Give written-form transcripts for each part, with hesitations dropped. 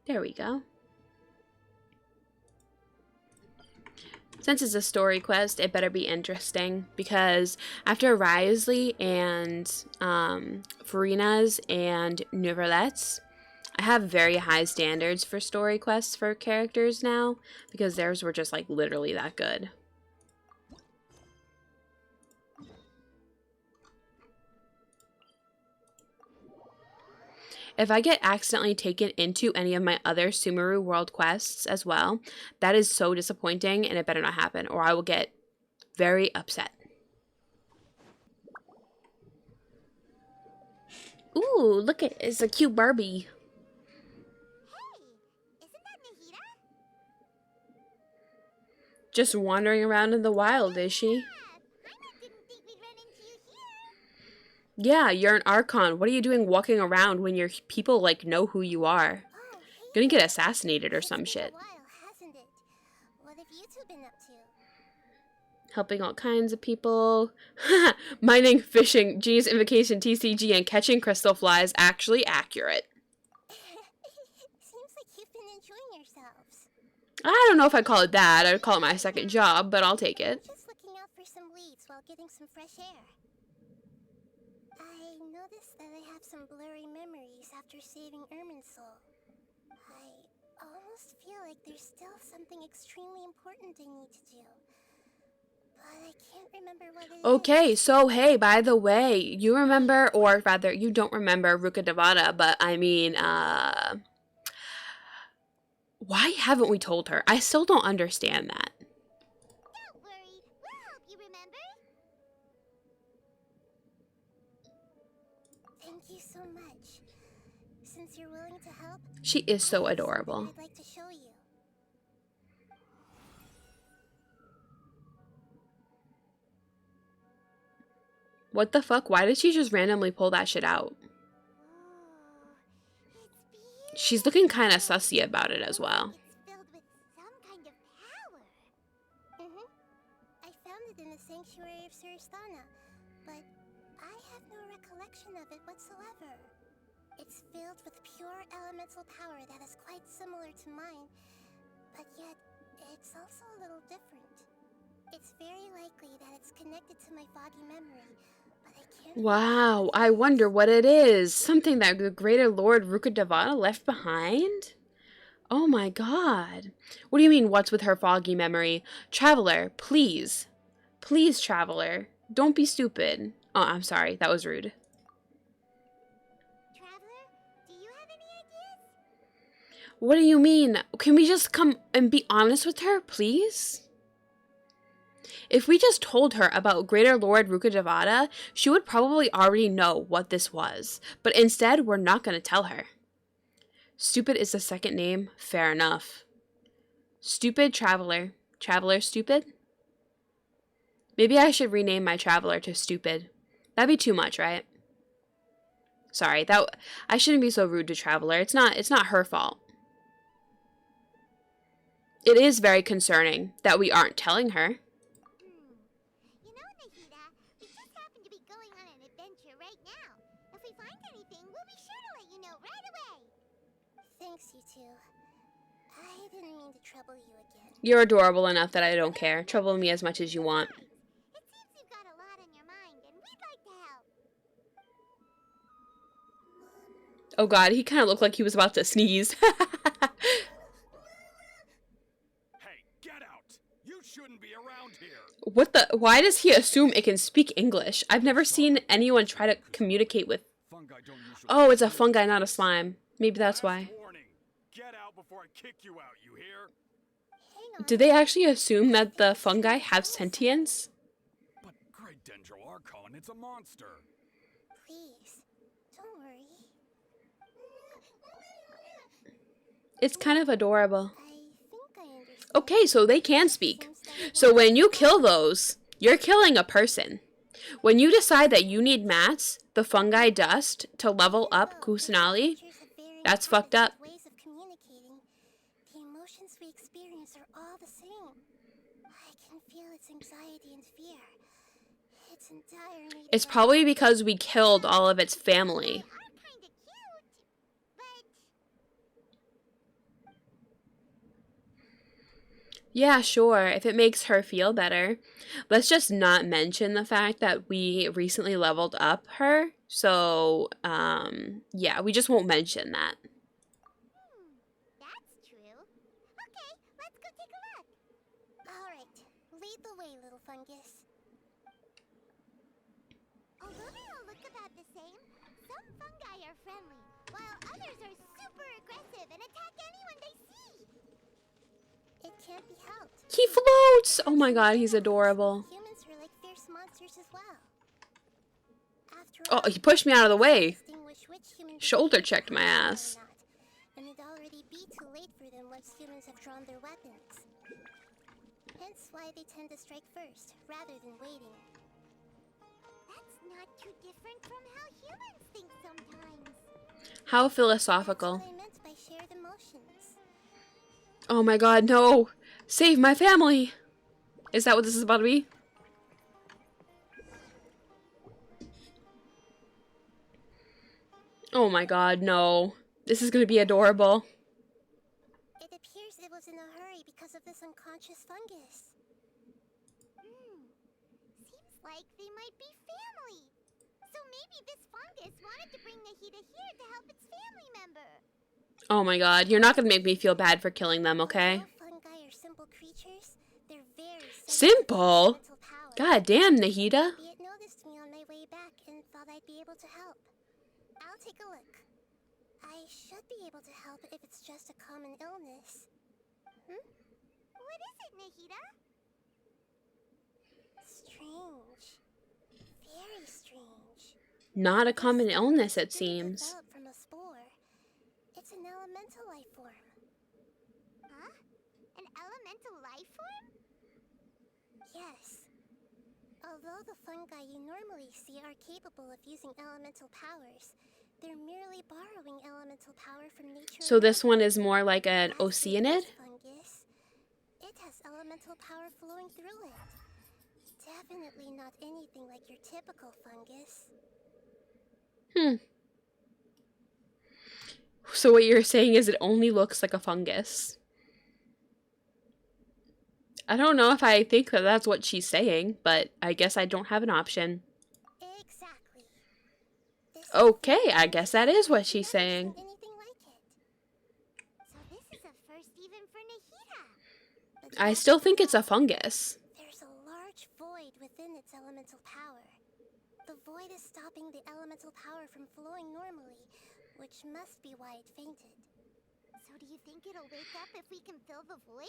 There we go. Since it's a story quest, it better be interesting, because after Risley and Farina's and Neverlette's, I have very high standards for story quests for characters now, because theirs were just like literally that good. If I get accidentally taken into any of my other Sumeru World quests as well, that is so disappointing, and it better not happen, or I will get very upset. Ooh, look at it's a cute Barbie. Hey, isn't that Nahida? Just wandering around in the wild, is she? I didn't think we'd run into you here. Yeah, you're an Archon. What are you doing walking around when your people, like, know who you are? Oh, hey. Gonna get assassinated or some It's shit. been a while, hasn't it? What have you two been up to? Helping all kinds of people. Mining, fishing, genius invocation, TCG, and catching crystal flies. Actually accurate. Seems like you've been enjoying yourselves. I don't know if I'd call it that. I'd call it my second job, but I'll take it. Just looking out for some weeds while getting some fresh air. I noticed that I have some blurry memories after saving Ermin's soul. I almost feel like there's still something extremely important I need to do. But I can't remember what it is. Okay, so hey, by the way, you remember, or rather, you don't remember Ruka Devada, but I mean, why haven't we told her? I still don't understand that. Don't worry, we'll help you remember. Thank you so much. Since you're willing to help, She is so I have adorable. something I'd like to show you. What the fuck? Why did she just randomly pull that shit out? Oh, it's beautiful. She's looking kind of sussy about it as well. It's filled with some kind of power. I found it in the sanctuary of Suristana, but I have no recollection of it whatsoever. It's filled with pure elemental power that is quite similar to mine, but yet it's also a little different. It's very likely that it's connected to my foggy memory, but I can't... Wow, I wonder what it is. Something that the greater Lord Rukkhadevata left behind? Oh my god. What do you mean, what's with her foggy memory? Traveler, please. Please, Traveler. Don't be stupid. Oh, I'm sorry. That was rude. Traveler, do you have any ideas? What do you mean? Can we just come and be honest with her, please? If we just told her about Greater Lord Rukkhadevata, she would probably already know what this was. But instead, we're not going to tell her. Stupid is the second name. Fair enough. Stupid Traveler. Traveler Stupid? Maybe I should rename my Traveler to Stupid. That'd be too much, right? Sorry, I shouldn't be so rude to Traveler. It's not her fault. It is very concerning that we aren't telling her. You know, Nahida, we just happen to be going on an adventure right now. If we find anything, we'll be sure to let you know right away. Thanks, you two. I didn't mean to trouble you again. You're adorable enough that I don't care. Trouble me as much as you want. It seems you've got a lot on your mind, and we'd like to help. Oh god, he kind of looked like he was about to sneeze. Hey, get out! You shouldn't be around here. What the? Why does he assume it can speak English? I've never seen anyone try to communicate with... Fungi don't usually... Oh, it's a fungi, not a slime. Maybe that's why. Warning. Get out before I kick you out, you hear? Hang on. Do they actually assume that the fungi have sentience? But great Dendro Archon, it's a monster. Please, don't worry. It's kind of adorable. I think I understand. Okay, so they can speak. So when you kill those, you're killing a person. When you decide that you need mats, the fungi dust, to level up Kusanali, that's fucked up. Ways of communicating. The emotions we experience are all the same. I can feel its anxiety and fear. It's entirely... It's probably because we killed all of its family. They are kinda cute, but... Yeah, sure, if it makes her feel better. Let's just not mention the fact that we recently leveled up her. So, yeah, we just won't mention that. That's true. Okay, let's go take a look. Alright, lead the way, little fungus. Although they all look about the same, some fungi are friendly, while others are super aggressive and attack anyone they see. It can't be helped. He floats! Oh my god, he's adorable. Humans are like fierce monsters as well. After Oh, all, he pushed me out of the way. distinguish which human Shoulder beings checked my are ass. not, and it'd already be too late for them once humans have drawn their weapons. Hence why they tend to strike first, rather than waiting. That's not too different from how humans think sometimes. How philosophical. That's what I meant by shared emotions. Oh my god, no! Save my family! Is that what this is about to be? Oh my god, no. This is gonna be adorable. It appears it was in a hurry because of this unconscious fungus. Seems like they might be family. So maybe this fungus wanted to bring Nahida here to help its family member. Oh my god, you're not gonna make me feel bad for killing them, okay? Although fungi are simple creatures, they're very Simple? sensitive to elemental power. God damn, Nahida. Maybe it noticed me on my way back and thought I'd be able to help. I'll take a look. I should be able to help if it's just a common illness. What is it, Nahida? Strange. Very strange. Not a common illness, it It's seems. developed from a spore. It's an elemental life form. Huh? An elemental life form? Yes. Although the fungi you normally see are capable of using elemental powers, they're merely borrowing elemental power from nature. So this alone. one is more like an As for oceanid? this fungus, it has elemental power flowing through it. Definitely not anything like your typical fungus. So what you're saying is it only looks like a fungus. I don't know if I think that that's what she's saying, but I guess I don't have an option. Exactly. This Okay, I guess that is what she's Never saying. seen anything like it. So this is a first even for Nahida. But I that's still think it's a not- fungus. There's a large void within its elemental power. The void is stopping the elemental power from flowing normally, which must be why it fainted. So do you think it'll wake up if we can fill the void?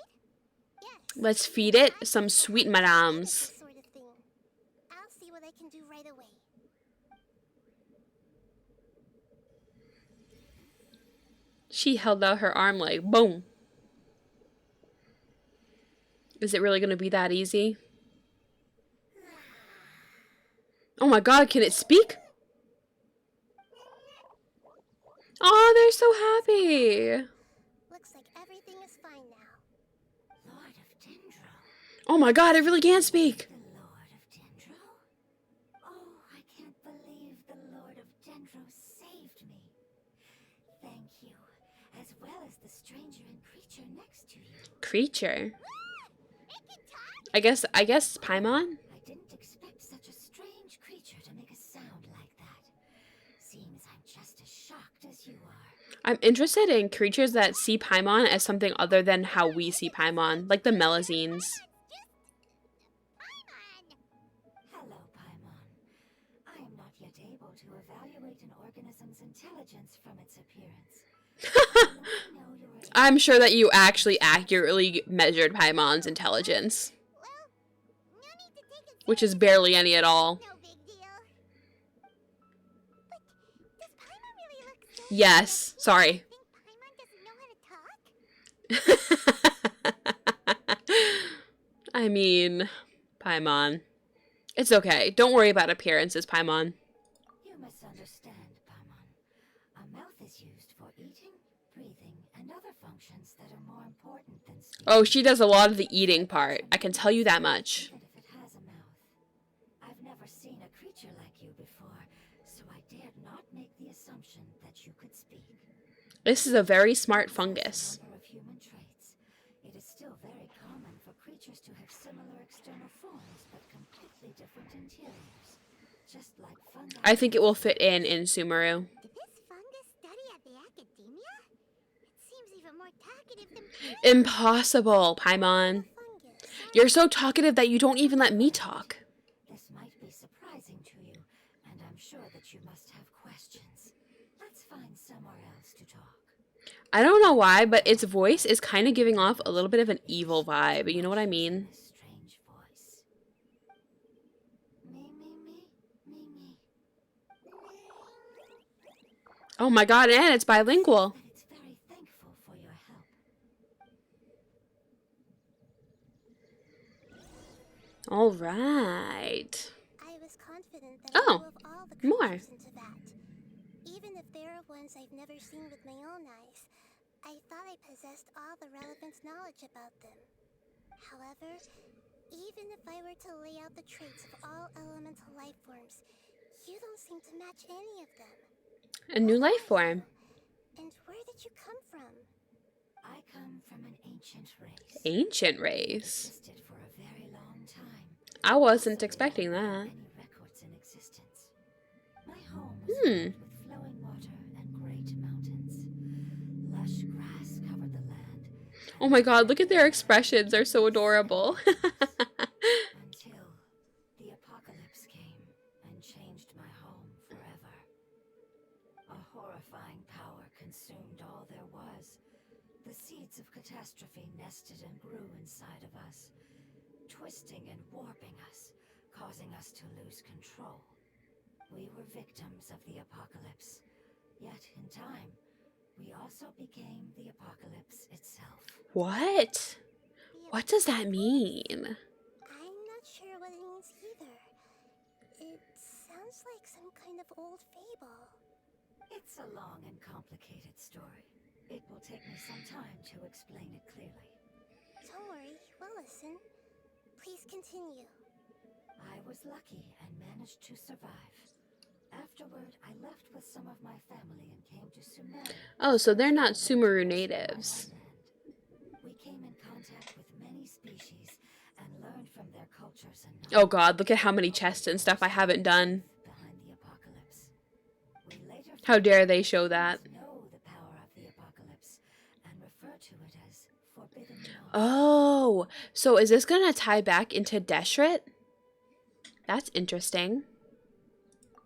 Yes. Let's feed it I some think sweet fungi are good at madams. this sort of thing. I'll see what I can do right away. She held out her arm like, boom. Is it really going to be that easy? Oh my god, can it speak? Oh, they're so happy. Looks like everything is fine now. Lord of Dendro. Oh my god, it really can speak. The Lord of Dendro? Oh, I can't believe the Lord of Dendro saved me. Thank you, as well as the stranger and creature next to you. Creature. It can talk? I guess Paimon? I didn't expect such a strange creature to make a sound like that. Seems I'm just as shocked as you are. I'm interested in creatures that see Paimon as something other than how we see Paimon, like the Melazines. Paimon! Hello, Paimon. I am not yet able to evaluate an organism's intelligence from its appearance. I know you're a I'm sure that you actually accurately measured Paimon's intelligence, Well, no need to take it which is barely any at all. no big deal. But does Paimon really look so Yes, sorry. I think Paimon doesn't know how to talk? I mean, Paimon. It's okay. Don't worry about appearances, Paimon. You misunderstand, Paimon. A mouth is used for eating, breathing, and other functions that are more important than speaking. Oh, she does a lot of the eating part. I can tell you that much. Even if it has a mouth. I've never seen a creature like you before, so I dared not make the assumption that you could speak. This is a very smart fungus. Number of human traits. It is still very common for I think it will fit in Sumeru. Did this fungus study at the academia? It seems even more talkative than Impossible, Paimon. fungus. You're so talkative that you don't even let me talk. This might be surprising to you, and I'm sure that you must have questions. Let's find somewhere else to talk. I don't know why, but its voice is kind of giving off a little bit of an evil vibe. You know what I mean? A strange voice. Me. Oh my god, and it's bilingual. But it's very thankful for your help. All right. I was confident that Oh, I knew of all the more. creatures in Teyvat. Even if there are ones I've never seen with my own eyes, I thought I possessed all the relevant knowledge about them. However, even if I were to lay out the traits of all elemental life forms, you don't seem to match any of them. A new life form. And where did you come from? I come from an ancient race. Ancient race. Existed for a very long time. I wasn't So expecting there that. aren't many records in existence. My home was filled with flowing water and great mountains. Lush grass covered the land. Oh my god, look at their expressions. They're so adorable. Until the apocalypse came and changed my home forever. A horrifying power consumed all there was. The seeds of catastrophe nested and grew inside of us, twisting and warping us, causing us to lose control. We were victims of the apocalypse, yet in time, we also became the apocalypse itself. What? What does that mean? I'm not sure what it means either. It sounds like some kind of old fable. It's a long and complicated story. It will take me some time to explain it clearly. Don't worry, we'll listen. Please continue. I was lucky and managed to survive. Afterward, I left with some of my family and came to Sumeru. Oh, so they're not Sumeru natives. We came in contact with many species and learned from their cultures and Oh god, look at how many chests and stuff I haven't done. behind the apocalypse. We later How dare they show that? know the power of the apocalypse and refer to it as forbidden knowledge. Oh, so is this gonna tie back into Deshret? That's interesting.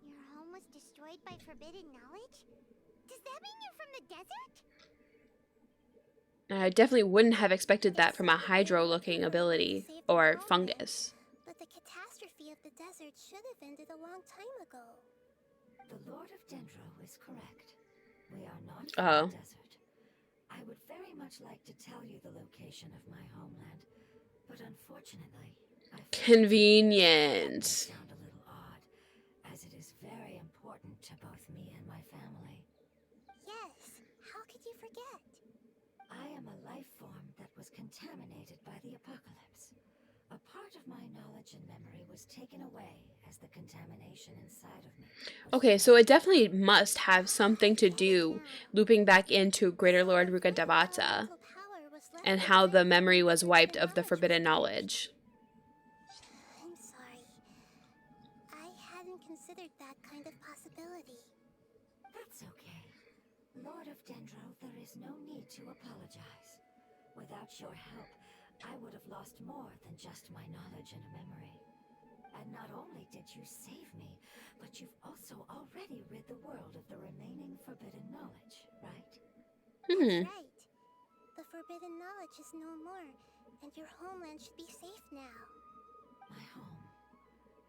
Your home was destroyed by forbidden knowledge? Does that mean you're from the desert? I definitely wouldn't have expected that from a hydro-looking ability, or fungus. But the catastrophe of the desert should have ended a long time ago. The Lord of Dendro is correct. We are not Oh. from the desert. I would very much like to tell you the location of my homeland, but unfortunately, I Convenient. sound a little odd, as it is very important to both me and my family. Yes, how could you forget? I am a life form that was contaminated by the apocalypse. A part of my knowledge and memory was taken away as the contamination inside of me was Okay, so it definitely must have something to do looping back into Greater Lord Rukkhadevata Elemental power was left and how the behind memory when was the wiped of the forbidden forbidden knowledge. I'm sorry. I hadn't considered that kind of possibility. That's okay. Lord of Dendro, there is no need to apologize. Without your help, I would have lost more than just my knowledge and memory. And not only did you save me, but you've also already rid the world of the remaining forbidden knowledge, right? Hmm. That's right. The forbidden knowledge is no more, and your homeland should be safe now. My home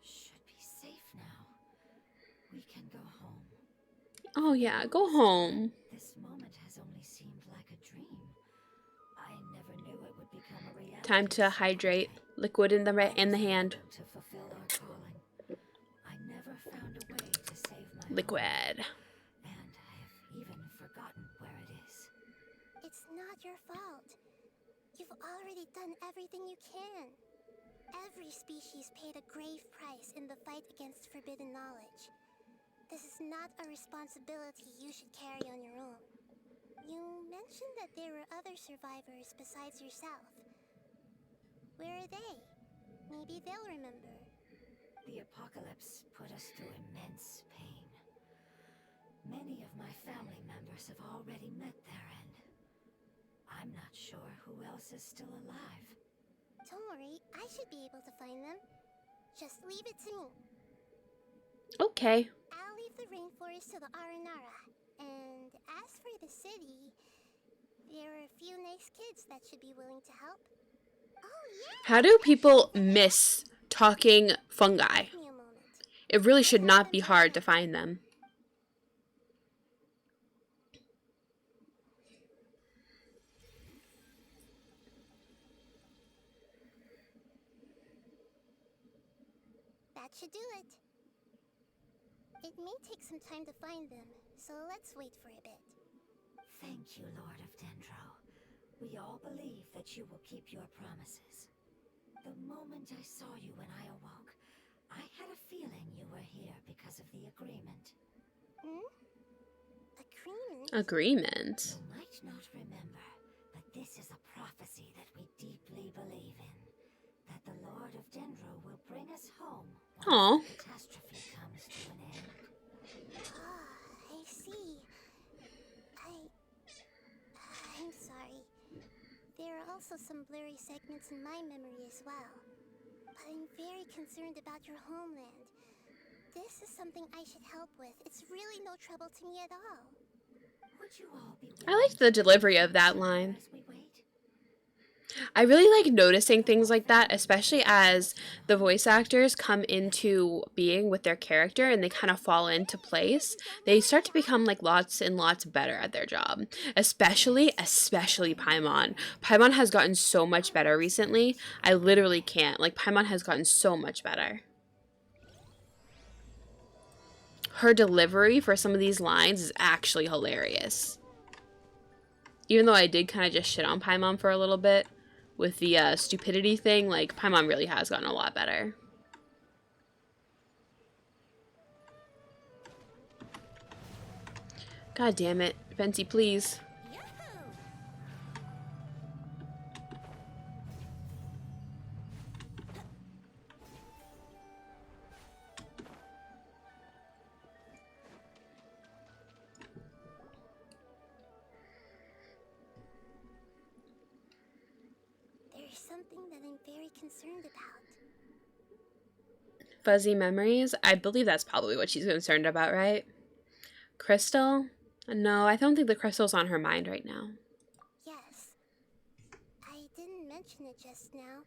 should be safe now. We can go home. Oh yeah, go home. This moment has only seemed like a dream. I never knew it would become a reality. Time to hydrate. Liquid in the hand. To fulfill our calling. I never found a way to save my home, Liquid. and I have even forgotten where it is. It's not your fault. You've already done everything you can. Every species paid a grave price in the fight against forbidden knowledge. This is not a responsibility you should carry on your own. You mentioned that there were other survivors besides yourself. Where are they? Maybe they'll remember. The apocalypse put us through immense pain. Many of my family members have already met their end. I'm not sure who else is still alive. Don't worry, I should be able to find them. Just leave it to me. Okay. I'll leave the rainforest to the Aranara. And as for the city, there are a few nice kids that should be willing to help. Oh yeah! How do people miss talking fungi? Give me a moment. It really should not be hard to find them. That should do it. It may take some time to find them, so let's wait for a bit. Thank you, Lord of Dendro. We all believe that you will keep your promises. The moment I saw you when I awoke, I had a feeling you were here because of the agreement. Hmm? Agreement? Agreement. You might not remember, but this is a prophecy that we deeply believe in. That the Lord of Dendro will bring us home Aw. once the catastrophe comes to an end. Ah, I see. I'm sorry. There are also some blurry segments in my memory as well. But I'm very concerned about your homeland. This is something I should help with. It's really no trouble to me at all. Would you all be I liked the delivery of that line. as we wait? I really like noticing things like that, especially as the voice actors come into being with their character and they kind of fall into place. They start to become like lots and lots better at their job. Especially Paimon. Paimon has gotten so much better recently. I literally can't. Like, Paimon has gotten so much better. Her delivery for some of these lines is actually hilarious. Even though I did kind of just shit on Paimon for a little bit with the stupidity thing, like, Paimon really has gotten a lot better. God damn it. Venti, please. There's something that I'm very concerned about. Fuzzy memories? I believe that's probably what she's concerned about, right? Crystal? No, I don't think the crystal's on her mind right now. Yes. I didn't mention it just now,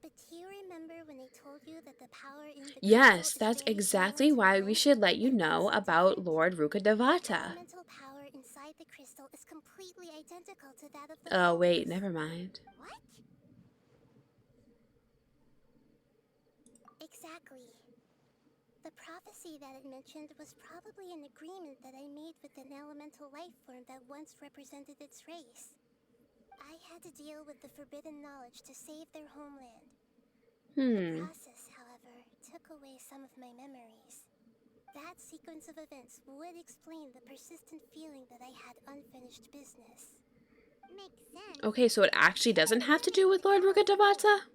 but do you remember when I told you that the power in the Yes, crystal is that's very exactly similar to why mine? we should let you But know also about different? Lord The Rukkhadevata. elemental power inside the crystal is completely identical to that of the Oh, wait, walls. never mind. What? Exactly. The prophecy that it mentioned was probably an agreement that I made with an elemental life form that once represented its race. I had to deal with the forbidden knowledge to save their homeland. The process, however, took away some of my memories. That sequence of events would explain the persistent feeling that I had unfinished business. Makes sense. Okay, so it actually doesn't have to do with Lord Rukkhadevata?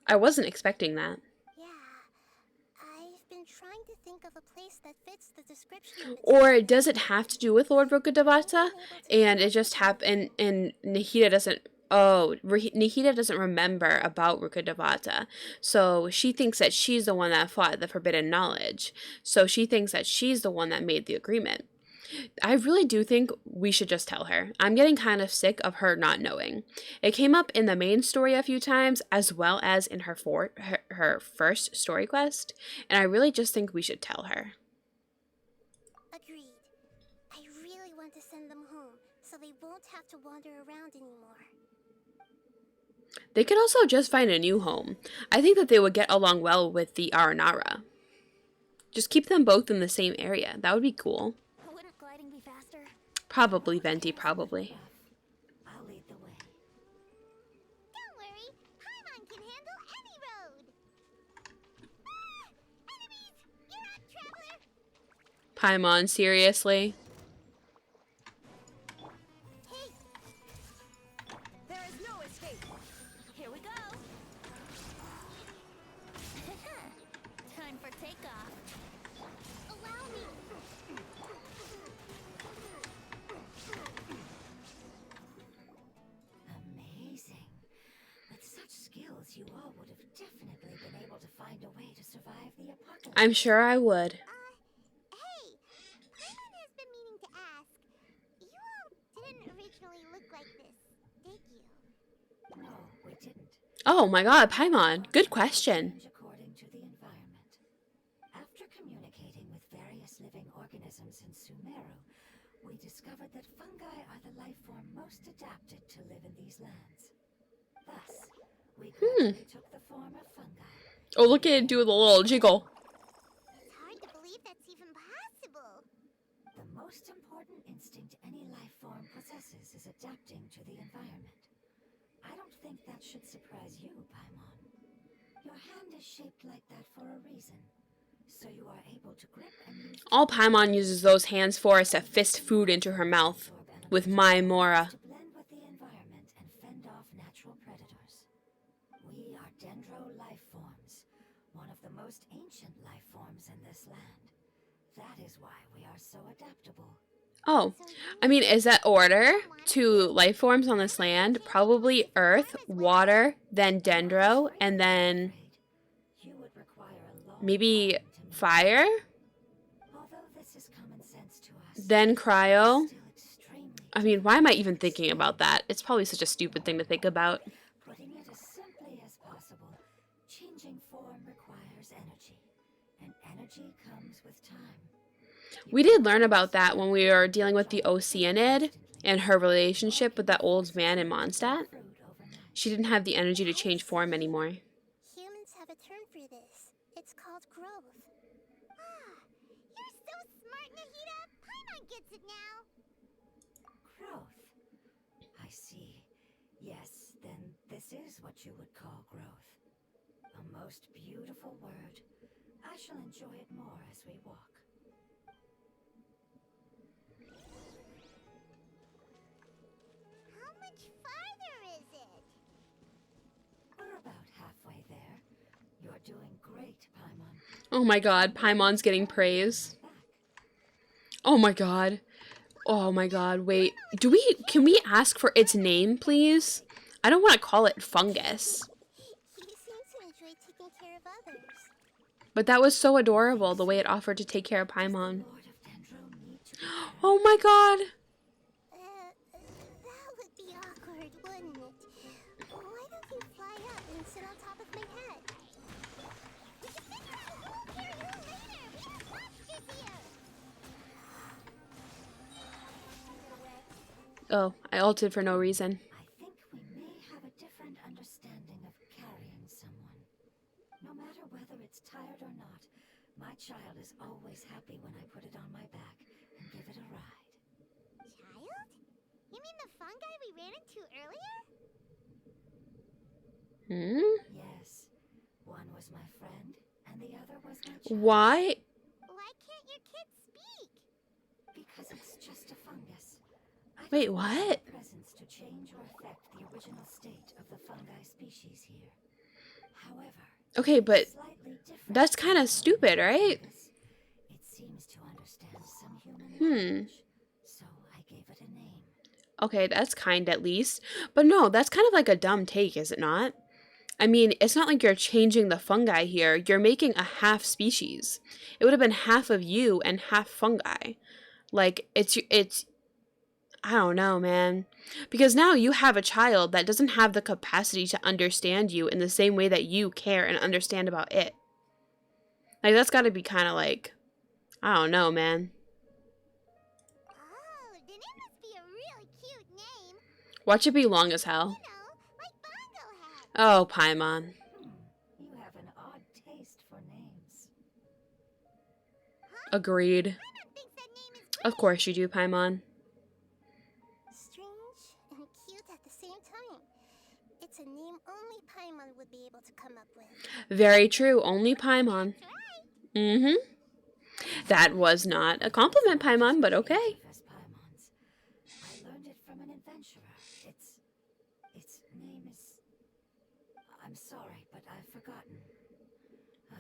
I wasn't expecting that. Yeah. I've been trying to think of a place that fits the description of its Or power. does it have to do with Lord Rukkhadevata? And it just happened, and Nahida doesn't. Oh, Nahida doesn't remember about Rukkhadevata. So she thinks that she's the one that fought the forbidden knowledge. So she thinks that she's the one that made the agreement. I really do think we should just tell her. I'm getting kind of sick of her not knowing. It came up in the main story a few times, as well as in her first story quest, and I really just think we should tell her. Agreed. I really want to send them home, so they won't have to wander around anymore. They could also just find a new home. I think that they would get along well with the Aranara. Just keep them both in the same area. That would be cool. Wouldn't gliding be faster? Probably, Venti, probably. I'll lead the way. Don't worry, Paimon can handle any road. Ah! Enemies! You're up, traveler! Paimon, seriously? Hey! There is no escape. Here we go. I'm sure I would. Hey, Paimon has been meaning to ask. You all didn't originally look like this, did you? No, we didn't. Oh my god, Paimon. Good question. Change according to the environment. After communicating with various living organisms in Sumeru, we discovered that fungi are the life form most adapted to live in these lands. Thus, we gradually took the form of fungi. Oh, look at it do the little jiggle. It's hard to believe that's even possible. The most important instinct any life form possesses is adapting to the environment. I don't think that should surprise you, Paimon. Your hand is shaped like that for a reason, so you are able to grip and use All Paimon uses those hands for is to fist food into her mouth with my Mora. to blend with the environment and fend off natural predators. We are Dendro life forms, one of the most ancient life forms in this land. That is why we are so adaptable. Oh, I mean, is that order to life forms on this land? Probably earth, water, then dendro, and then You would require a long maybe time to fire, Although this is common sense to us, then cryo. still extremely I mean, why am I even thinking about that? It's probably such a stupid thing to think about. putting it as simply as possible. Changing form requires energy, and energy comes with time. We did learn about that when we were dealing with the Oceanid and her relationship with that old man in Mondstadt. Fruit overnight. She didn't have the energy to change form anymore. Humans have a term for this. It's called growth. Ah, you're so smart, Nahida. Paimon gets it now. Growth. I see. Yes, then this is what you would call growth. A most beautiful word. I shall enjoy it more as we walk. How much farther is it? We're about halfway there. You're doing great, Paimon. Oh my god, Paimon's getting praise. Back. Oh my god. Oh my god, wait. Can we ask for its name, please? I don't want to call it fungus. You seem to enjoy taking care of others. But that was so adorable, the way it offered to take care of Paimon. Lord of Dendro need to be Oh my god. That would be awkward, wouldn't it? Why don't you fly up and sit on top of my head? We can figure out who will carry who later. We have monsters here. Oh, I ulted for no reason. I think we may have a different understanding of carrying someone. No matter whether it's tired or not, my child is always happy when I put it on my back and give it a ride. Child? You mean the fungi we ran into earlier? Hmm? Yes, one was my friend, and the other was my child. Why? Why can't your kid speak? Because it's just a fungus. I Wait, don't want what? my presence to change or affect the original state of the fungi species here. However, Okay, but slightly different that's kind of stupid, right? fungus. It seems to understand some human Hmm. language, so I gave it a name. Okay, that's kind at least. But no, that's kind of like a dumb take, is it not? I mean, it's not like you're changing the fungi here. You're making a half species. It would have been half of you and half fungi. Like, it's I don't know, man. Because now you have a child that doesn't have the capacity to understand you in the same way that you care and understand about it. Like, that's got to be kind of like, I don't know, man. Oh, then it must be a really cute name. Watch it be long as hell. You know, like Bongo had. Oh, Paimon. You have an odd taste for names. Agreed. Paimon thinks that name is Of course you do, Paimon. strange and cute at the same time. It's a name only Paimon would be able to come up with. Very true. Only Paimon. Right? Mm-hmm. That was not a compliment, Paimon, but okay. As Paimons. I learned it from an adventurer. Its name is... I'm sorry, but I've forgotten.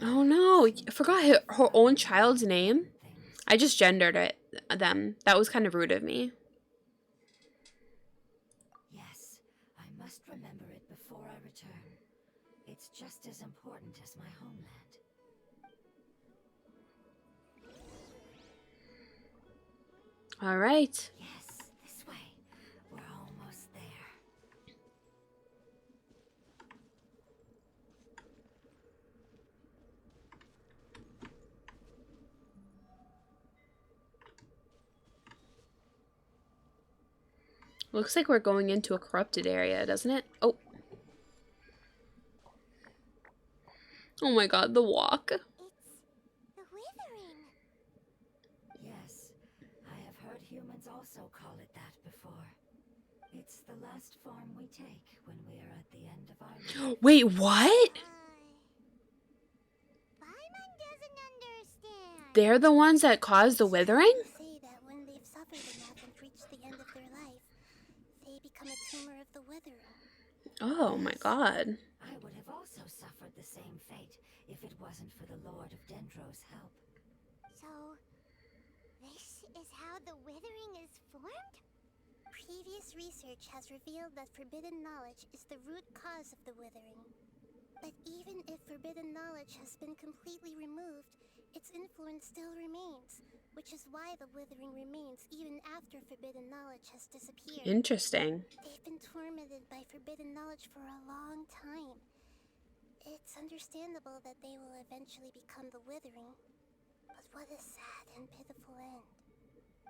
Oh no, I forgot her own child's name. Things. I just gendered them. That was kind of rude of me. Yes, I must remember it before I return. It's just as important as my homeland. All right. Yes, this way. We're almost there. Looks like we're going into a corrupted area, doesn't it? Oh. Oh my god, the walk. It's the Withering. Yes, I have heard humans also call it that before. It's the last form we take when we are at the end of our life. Wait, what? Paimon doesn't understand. They're the ones that caused the withering? They say that when they've suffered enough and reached the end of their life, they become a tumor of the Withering. Oh my god. I would have also suffered the same fate if it wasn't for the Lord of Dendro's help. So, this is how the Withering is formed? Previous research has revealed that forbidden knowledge is the root cause of the Withering. But even if forbidden knowledge has been completely removed, its influence still remains, which is why the Withering remains even after forbidden knowledge has disappeared. Interesting. They've been tormented by forbidden knowledge for a long time. It's understandable that they will eventually become the Withering. But what a sad and pitiful end.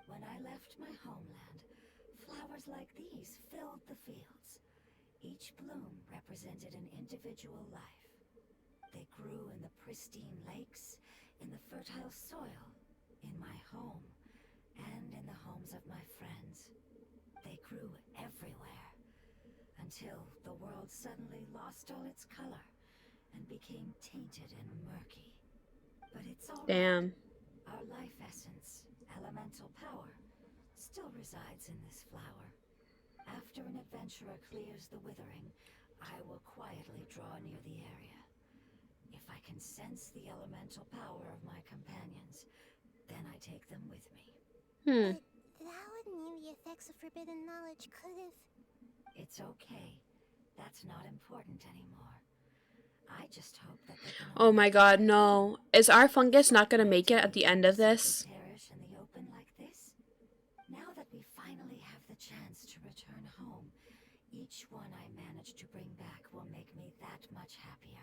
When I left my homeland, flowers like these filled the fields. Each bloom represented an individual life. They grew in the pristine lakes, in the fertile soil, in my home, and in the homes of my friends. They grew everywhere, until the world suddenly lost all its color and became tainted and murky. But it's all right. Damn. Our life essence, elemental power, still resides in this flower. After an adventurer clears the Withering, I will quietly draw near the area. If I can sense the elemental power of my companions, then I take them with me. But that would mean the effects of forbidden knowledge could have... It's okay. That's not important anymore. I just hope that they can Oh my god, no. Is our fungus not gonna make it at the end of this? perish in the open like this. Now that we finally have the chance to return home, each one I manage to bring back will make me that much happier.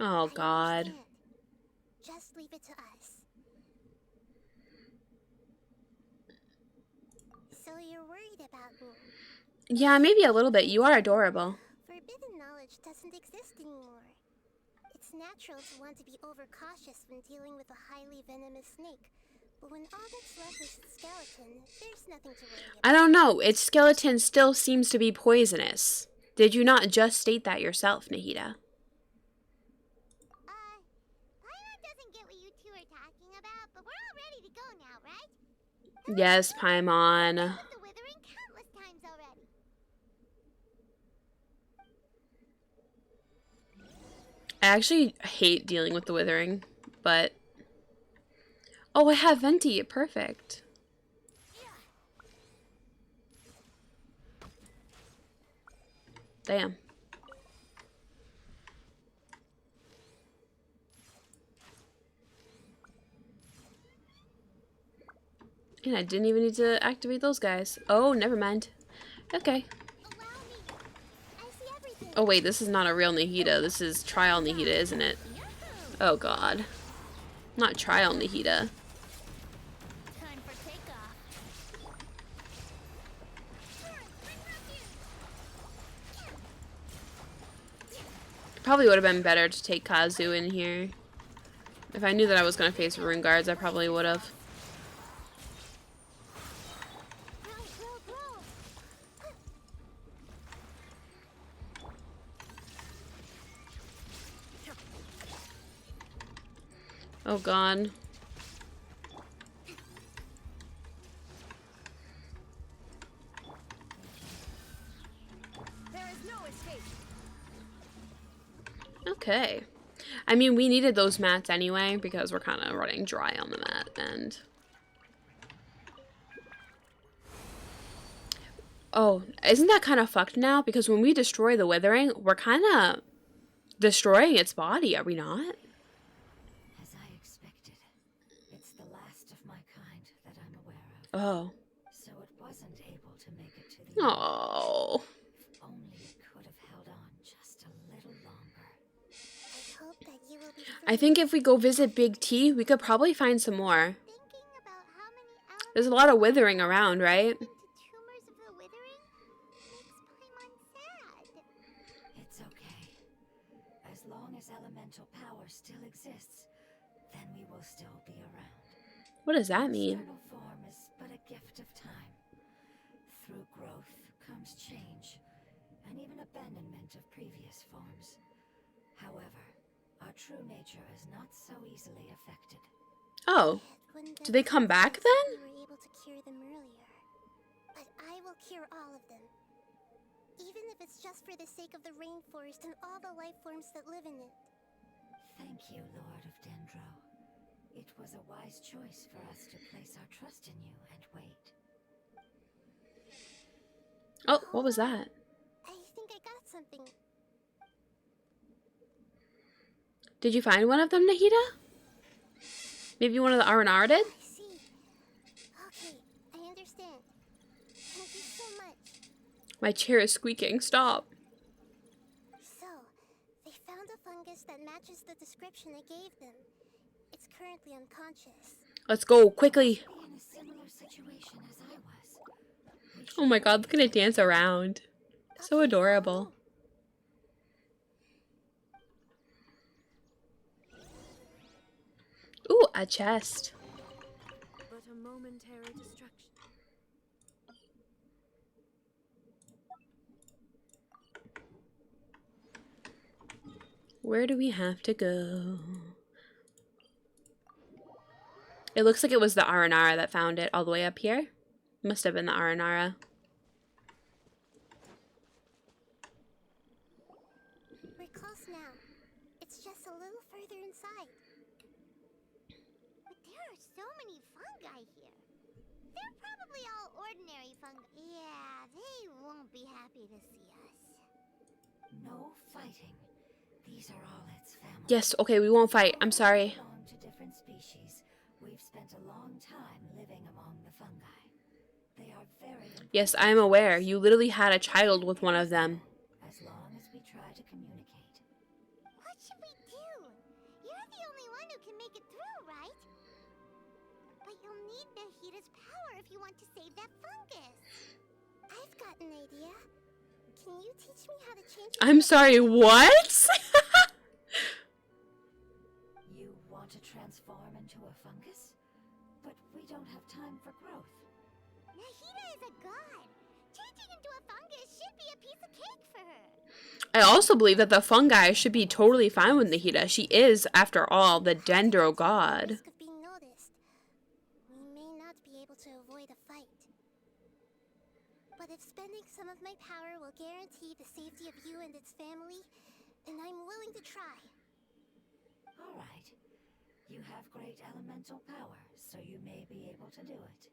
Oh I god. understand. Just leave it to us. So you're worried about me? Yeah, maybe a little bit. You are adorable. Forbidden knowledge doesn't exist anymore. It's natural to want to be overcautious when dealing with a highly venomous snake. But when all that's left is its skeleton, there's nothing to worry about. I don't know. Its skeleton still seems to be poisonous. Did you not just state that yourself, Nahida? Paimon doesn't get what you two are talking about, but we're all ready to go now, right? Yes, Paimon. With the Withering countless times already. I actually hate dealing with the Withering, but... Oh, I have Venti. Perfect. Damn. And I didn't even need to activate those guys. Oh, never mind. Okay. Allow me. I see everything. Oh wait, this is not a real Nahida. This is trial Nahida, isn't it? Oh god. Not trial Nahida. Time for takeoff. Probably would have been better to take Kazu in here. If I knew that I was going to face Rune Guards, I probably would have. Oh god. There is no escape. Okay. I mean, we needed those mats anyway, because we're kind of running dry on the mat, and... Oh, isn't that kind of fucked now? Because when we destroy the Withering, we're kind of destroying its body, are we not? As I expected, it's the last of my kind that I'm aware of. Oh. you. Oh. If only it could have held on just a little longer. I hope that you will be I free. think if we go visit Big T, we could probably find some more. Thinking about how many There's a lot of withering around, right? into tumors of the withering makes Paimon sad. It's okay. As long as elemental power still exists, then we will still be around. What does that mean? External form is but a gift of time. Through growth comes change, and even abandonment of previous forms. However, our true nature is not so easily affected. Oh, Wouldn't do they come back then? We were able to cure them earlier. But I will cure all of them. Even if it's just for the sake of the rainforest and all the life forms that live in it. Thank you, Lord of Dendro. It was a wise choice for us to place our trust in you and wait. Oh, what was that? I think I got something. Did you find one of them, Nahida? Maybe one of the R&R did? I see. Okay, I understand. Thank you so much. My chair is squeaking. Stop. So, they found a fungus that matches the description I gave them. It's currently unconscious. Let's go quickly. Be in a similar situation as I was. Oh my god, look at it dance around. So adorable. Ooh, a chest. But a momentary distraction. Where do we have to go? It looks like it was the R&R that found it all the way up here. Must have been the R&R. We're close now. It's just a little further inside. But there are so many fungi here. They're probably all ordinary fungi. Yeah, they won't be happy to see us. No fighting. These are all its family. Yes, okay, we won't fight. I'm sorry. Belong to different species. We've spent a long time living among the fungi. They are very important. Yes, I am aware. You literally had a child with one of them. As long as we try to communicate. What should we do? You're the only one who can make it through, right? But you'll need Nahida's power if you want to save that fungus. I've got an idea. Can you teach me how to change? I'm sorry, what? You want to transform into a fungus? But we don't have time for growth. Nahida is a god. Changing into a fungus should be a piece of cake for her. I also believe that the fungi should be totally fine with Nahida. She is, after all, the Dendro god. Risk of being noticed. We may not be able to avoid a fight. But if spending some of my power will guarantee the safety of you and its family, then I'm willing to try. All right. You have great elemental power, so you may be able to do it.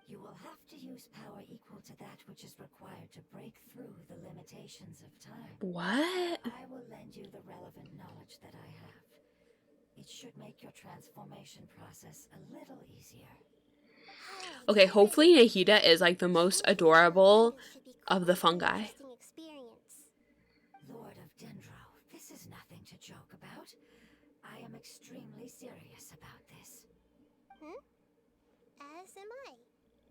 You will have to use power equal to that which is required to break through the limitations of time. What? I will lend you the relevant knowledge that I have. It should make your transformation process a little easier. Okay, hopefully Nahida is like the most adorable of the fungi. Lord of Dendro, this is nothing to joke about. I am extremely serious about this. As am I.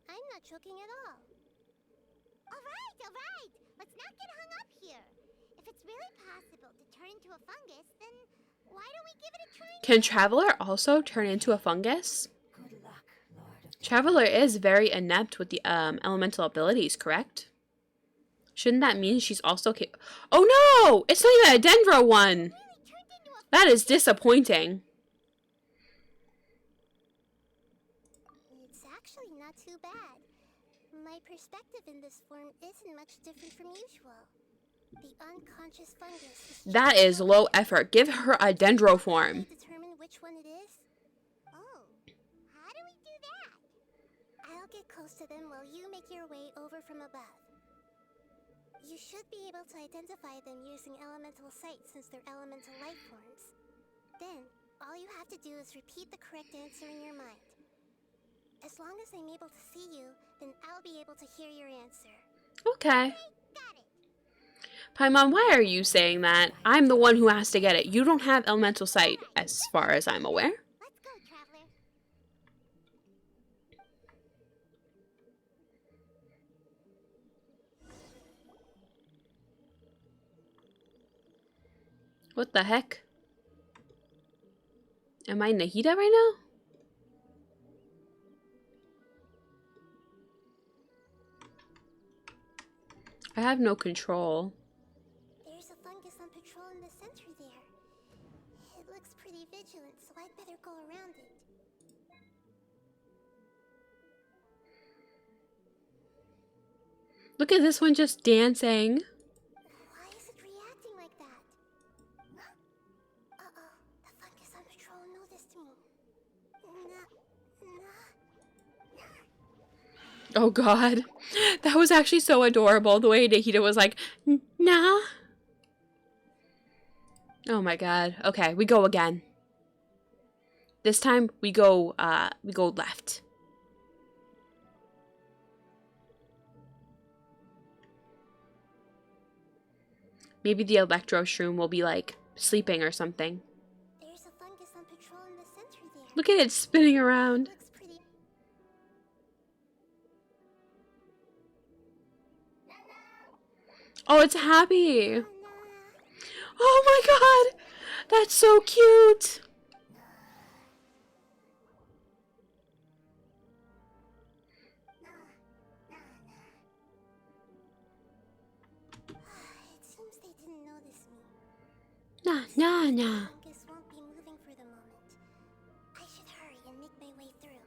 I'm not joking at all. All right. Let's not get hung up here. If it's really possible to turn into a fungus, then why don't we give it a try? Can Traveler also turn into a fungus? Good luck, Lord of Dendro. Traveler is very inept with the elemental abilities, correct? Shouldn't that mean she's also Oh no! It's not even a Dendro one! Really turned into a That is disappointing. It's actually not too bad. My perspective in this form isn't much different from usual. The unconscious fungus is That is low effort. Give her a Dendro form. determine which one it is. Oh, how do we do that? I'll get close to them while you make your way over from above. You should be able to identify them using elemental sight since they're elemental life forms. Then, all you have to do is repeat the correct answer in your mind. As long as I'm able to see you, then I'll be able to hear your answer. Okay. Got it. Paimon, why are you saying that? I'm the one who has to get it. You don't have elemental sight, as far as I'm aware. Let's go, traveler. What the heck? Am I Nahida right now? I have no control. There's a fungus on patrol in the center there. It looks pretty vigilant, so I'd better go around it. Look at this one just dancing. Why is it reacting like that? Uh-oh, the fungus on patrol noticed me. Oh god. That was actually so adorable. The way Nahida was like, nah. Oh my god. Okay, we go again. This time we go left. Maybe the electro shroom will be like sleeping or something. There's a fungus on patrol in the center there. Look at it spinning around. Looks pretty. Oh, it's happy. Oh my god. That's so cute. It seems they didn't notice me. Nah, nah, nah. Fungus won't be moving for the moment. I should hurry and make my way through.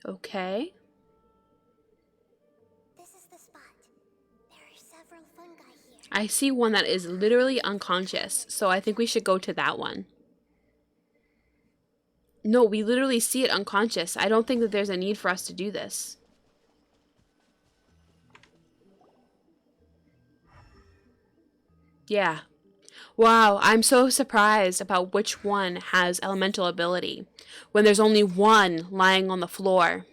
Okay. This is the spot. There are several fungi here. I see one that is literally unconscious, so I think we should go to that one. No, we literally see it unconscious. I don't think that there's a need for us to do this. Yeah. Wow, I'm so surprised about which one has elemental ability when there's only one lying on the floor.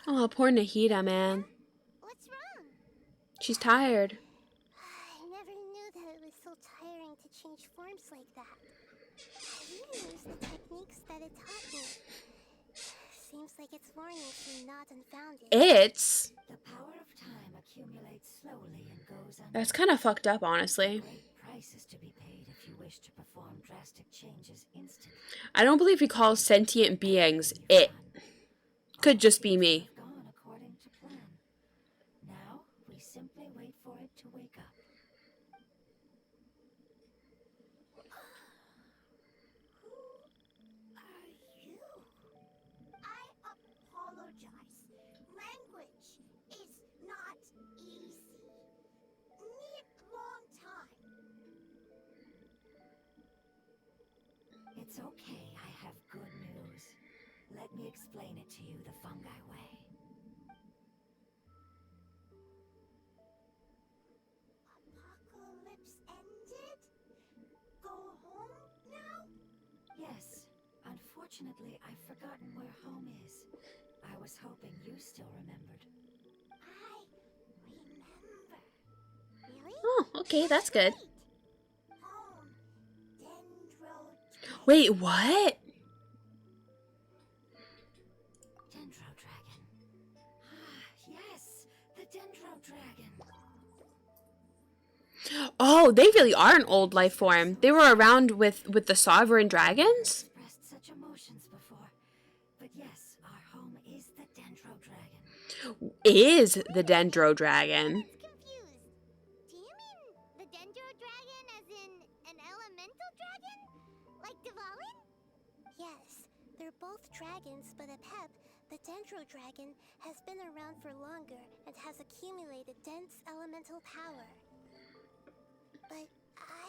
Oh, poor Nahida, man. What's wrong? She's tired. I never knew that it was so tiring to change forms like that. I even used the techniques that it taught me. Seems like its warnings were not unfounded. It's... The power of time accumulates slowly and goes on. That's kind of fucked up, honestly. Great prices to be paid if you wish to perform drastic changes instantly. I don't believe he calls sentient beings it. Could just be me. Gone according to plan. Now we simply wait for it to wake up. Who are you? I apologize. Language is not easy. Need long time. It's okay, I have good news. Let me explain it to you the fungi way. Apocalypse ended? Go home now? Yes, unfortunately, I've forgotten where home is. I was hoping you still remembered. I remember. Really? Oh, okay, that's good. Home. Dendro. Wait, what? Dendro dragon. Ah, yes, the Dendro dragon. Oh, they really are an old life form. They were around with the sovereign dragons? Expressed such emotions before. But yes, our home is the Dendro dragon. Is the Dendro dragon. Confused. Do you mean the Dendro dragon as in an elemental dragon? Like Dvalin? Yes, they're both dragons, but Apep, the Dendro dragon, has been around for longer and has accumulated dense elemental power. But I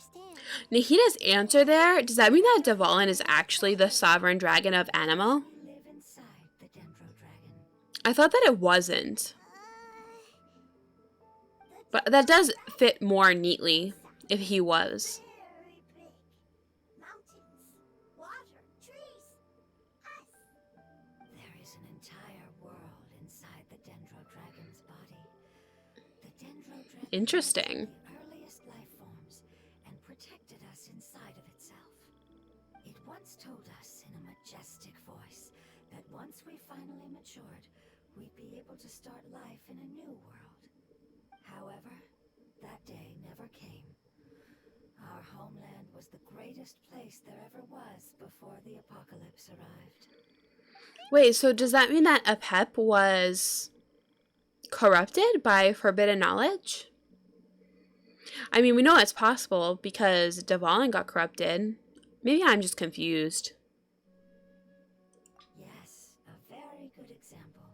understand. Nahida's answer there, does that mean that Dvalin is actually the sovereign dragon of Anemo? We live inside the Dendro dragon. I thought that it wasn't. But that does fit more neatly if he was. Very big. Mountains, water, trees, us. There is an entire world inside the Dendro dragon's body. The Dendro dragon Interesting. was the earliest life forms and protected us inside of itself. It once told us in a majestic voice that once we finally matured, we'd be able to start life in a new world. However, that day never came. Our homeland was the greatest place there ever was before the apocalypse arrived. Wait, so does that mean that Apep was corrupted by forbidden knowledge? I mean, we know it's possible because Dvalin got corrupted. Maybe I'm just confused. Yes, a very good example.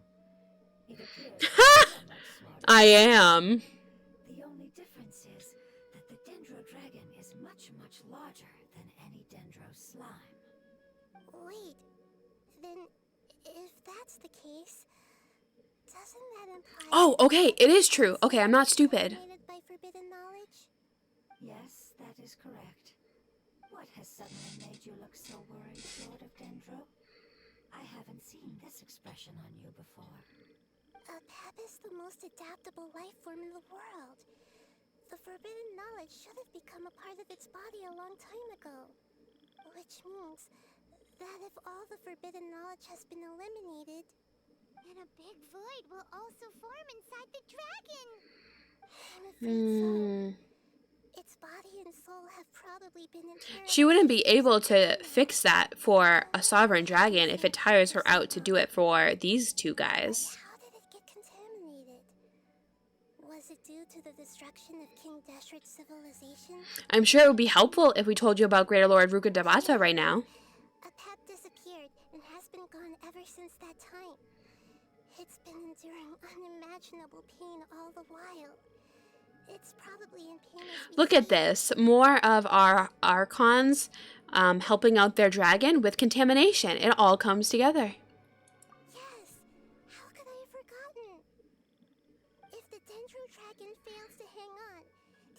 It appears that you are much smarter. I am. The only difference is that the Dendro dragon is much, much larger than any Dendro slime. Wait, then if that's the case, doesn't that imply? Oh, okay, it is true. Okay, I'm not stupid. Contaminated by forbidden knowledge? Yes, that is correct. What has suddenly made you look so worried, Lord of Dendro? I haven't seen this expression on you before. Apep is the most adaptable life form in the world. The forbidden knowledge should have become a part of its body a long time ago. Which means that if all the forbidden knowledge has been eliminated, And a big void will also form inside the dragon. I'm afraid so. Hmm. Its body and soul have probably been entirely. She wouldn't be able to fix that for a sovereign dragon if it tires her out to do it for these two guys. How did it get contaminated? Was it due to the destruction of King Deshret's civilization? I'm sure it would be helpful if we told you about Greater Lord Rukkhadevata right now. Apep disappeared and has been gone ever since that time. It's been enduring unimaginable pain all the while. It's probably in pain as we Look at speak. this. More of our Archons helping out their dragon with contamination. It all comes together. Yes! How could I have forgotten? If the Dendro dragon fails to hang on,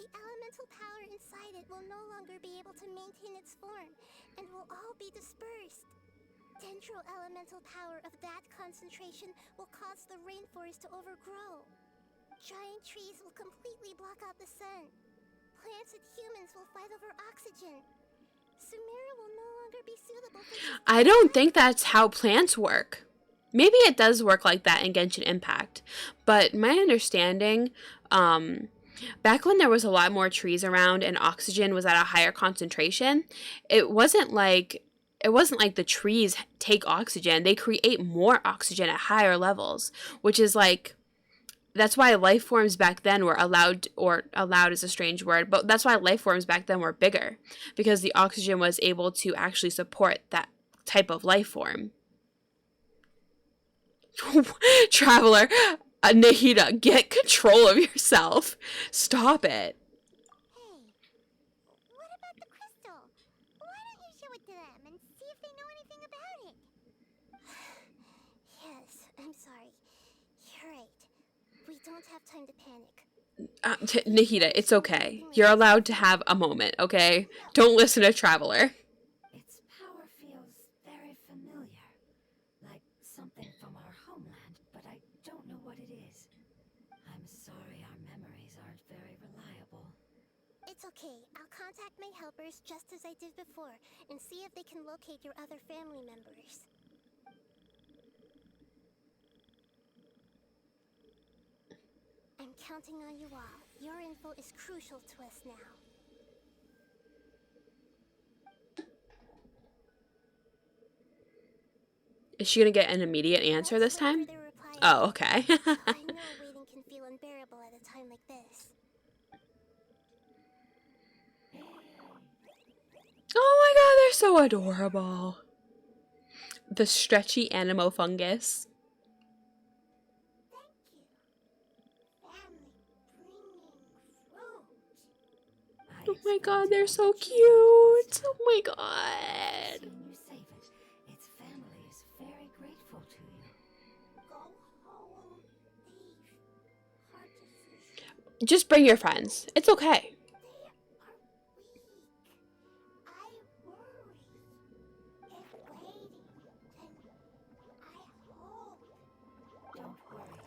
the elemental power inside it will no longer be able to maintain its form and will all be dispersed. Dendro elemental power of that concentration will cause the rainforest to overgrow. Giant trees will completely block out the sun. Plants and humans will fight over oxygen. Sumeru will no longer be suitable for I don't think that's how plants work. Maybe it does work like that in Genshin Impact. But my understanding, back when there was a lot more trees around and oxygen was at a higher concentration, it wasn't like the trees take oxygen. They create more oxygen at higher levels, which is like, that's why life forms back then were allowed is a strange word, but that's why life forms back then were bigger, because the oxygen was able to actually support that type of life form. Traveler, Nahida, get control of yourself. Stop it. Hey, what about the crystal? Why don't you show it to them and see if they know anything about it? Yes, I'm sorry. You're right. We don't have time to panic. Nahida, it's okay. You're allowed to have a moment, okay? Don't listen to Traveler. Its power feels very familiar, like something from our homeland, but I don't know what it is. I'm sorry our memories aren't very reliable. It's okay. I'll contact my helpers just as I did before and see if they can locate your other family members. I'm counting on you all. Your info is crucial to us now. Is she gonna get an immediate answer this Let's wait time? for their reply. Oh, okay. I know waiting can feel unbearable at a time like this. Oh my god, they're so adorable. The stretchy anemo fungus. Thank you. Family bringing fruit. Family Oh my is god, going they're to so help you. cute. Oh my god. Seeing you save it, its family is very grateful to you. Go home, thief. Hard decision. Just bring your friends. It's okay. They are weak. I worry. If waiting, then I hope. Don't worry.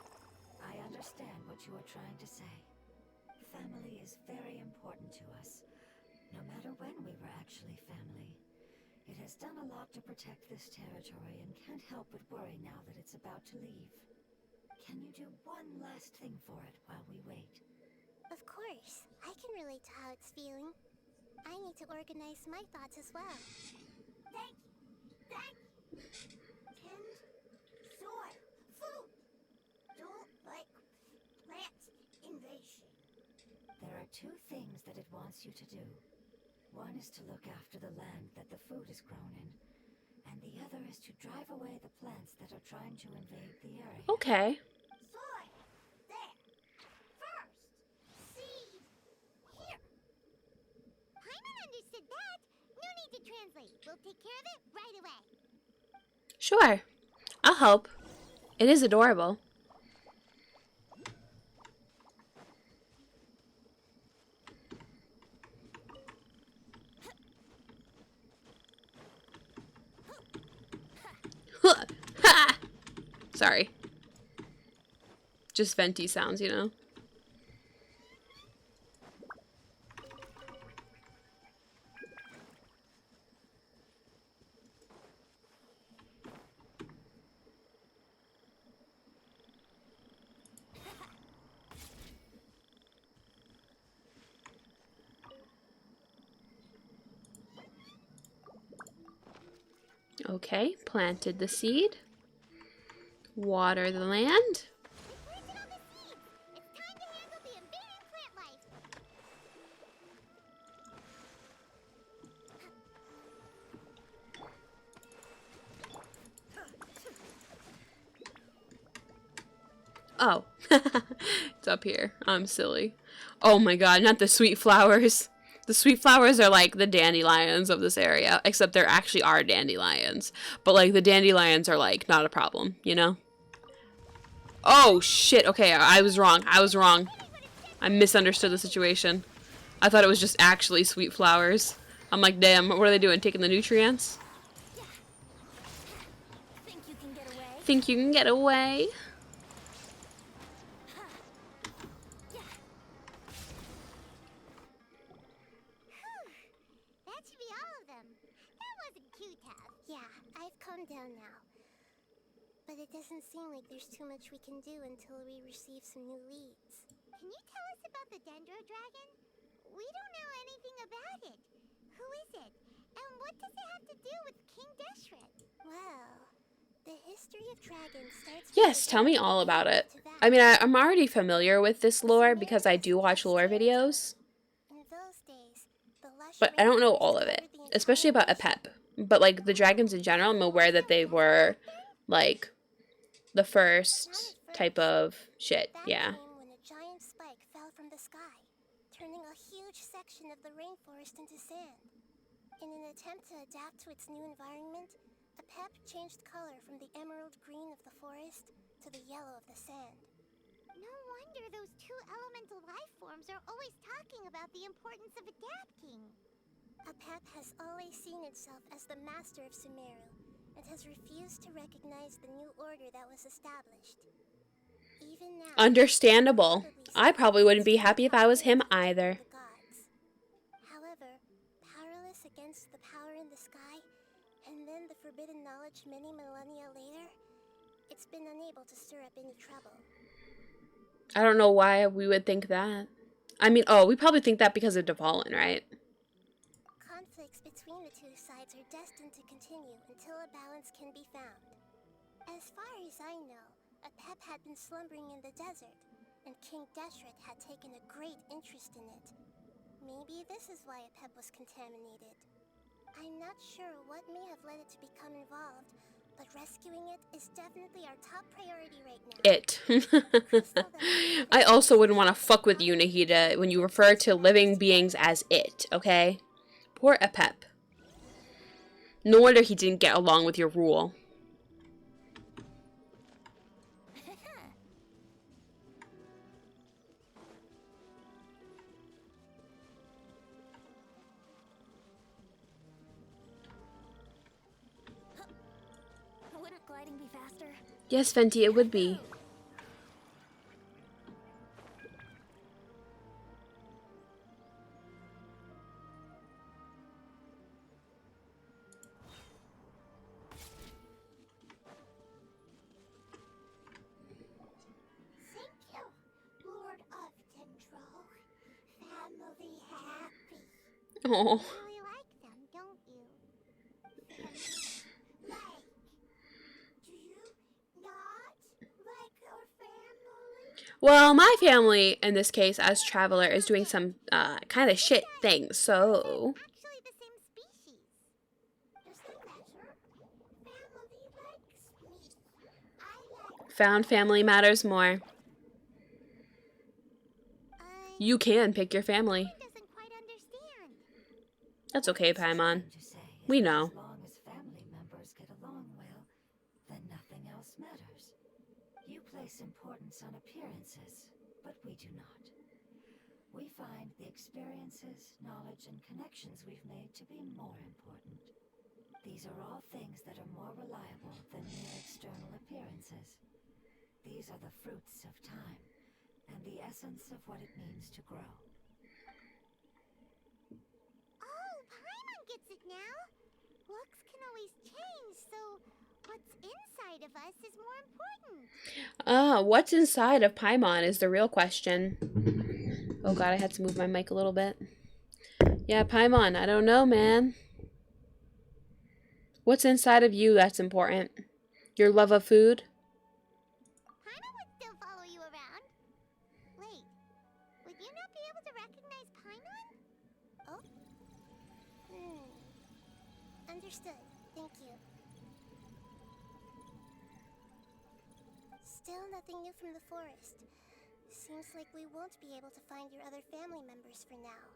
I understand what you are trying to say. Family is very important to us, no matter when we were actually family. It has done a lot to protect this territory and can't help but worry now that it's about to leave. Can you do one last thing for it while we wait? Of course, I can relate to how it's feeling. I need to organize my thoughts as well. Thank you. Thank you. Tend, soil, food. Don't like plant invasion. There are two things that it wants you to do. One is to look after the land that the food is grown in, and the other is to drive away the plants that are trying to invade the area. Okay. Soil. There. First. Seed. Here. Paimon understood that. No need to translate. We'll take care of it right away. Sure. I'll help. It is adorable. Ha! Sorry. Just venti sounds, you know? Okay, planted the seed. Water the land. We planted all the seeds. It's time to handle the invading plant life. Oh. It's up here. I'm silly. Oh my god, not the sweet flowers. The sweet flowers are like the dandelions of this area, except there actually are dandelions. But like the dandelions are like not a problem, you know? Oh shit, okay, I was wrong. I was wrong. I misunderstood the situation. I thought it was just actually sweet flowers. I'm like, damn, what are they doing? Taking the nutrients? Think you can get away? Think you can get away? That should be all of them. That wasn't too tough. Yeah, I've calmed down now. But it doesn't seem like there's too much we can do until we receive some new leads. Can you tell us about the Dendro dragon? We don't know anything about it. Who is it? And what does it have to do with King Deshret? Well, the history of dragons starts with Yes, the tell me death of all the about king it. to that. I mean, I'm already familiar with this lore because I do watch lore videos, In those days, the lush but I don't know rainforest all of it, covered the especially entire about nation. Apep. But like the dragons in general, I'm aware that they were like the first type of shit. That Yeah. came when a giant spike fell from the sky, turning a huge section of the rainforest into sand. In an attempt to adapt to its new environment, Apep changed color from the emerald green of the forest to the yellow of the sand. No wonder those two elemental life forms are always talking about the importance of adapting. Apep has always seen itself as the master of Sumeru, and has refused to recognize the new order that was established. Even now, Understandable. I probably wouldn't be happy if I was him either. the gods. However, powerless against the power in the sky, and then the forbidden knowledge many millennia later, it's been unable to stir up any trouble. I don't know why we would think that. I mean, oh, we probably think that because of Devalin, right? Conflicts between the two sides are destined to continue until a balance can be found. As far as I know, Apep had been slumbering in the desert, and King Deshret had taken a great interest in it. Maybe this is why Apep was contaminated. I'm not sure what may have led it to become involved, but rescuing it is definitely our top priority right now. It. I also wouldn't want to fuck with you, Nahida, when you refer to living beings as it, okay? Poor Apep. No wonder he didn't get along with your rule. Wouldn't gliding be faster? Yes, Venti, it would be. Thank you, Lord of Dendro. Family happy. Oh. You really like them, don't you? Like, do you not like our family? Well, my family, in this case, as Traveler, is doing some kind of shit things, so... Actually the same species. Does that matter? Family likes me. I like Found family matters more. You can pick your family. Doesn't quite understand. That's okay, Paimon. To say is We that know. as long as family members get along well, then nothing else matters. You place importance on appearances, but we do not. We find the experiences, knowledge, and connections we've made to be more important. These are all things that are more reliable than mere external appearances. These are the fruits of time, and the essence of what it means to grow. Oh, Paimon gets it now. Looks can always change, so what's inside of us is more important. What's inside of Paimon is the real question. Oh god, I had to move my mic a little bit. Yeah, Paimon, I don't know, man. What's inside of you that's important? Your love of food? Paimon would still follow you around. Wait, would you not be able to recognize Paimon? Oh? Understood. Thank you. Still nothing new from the forest. Seems like we won't be able to find your other family members for now.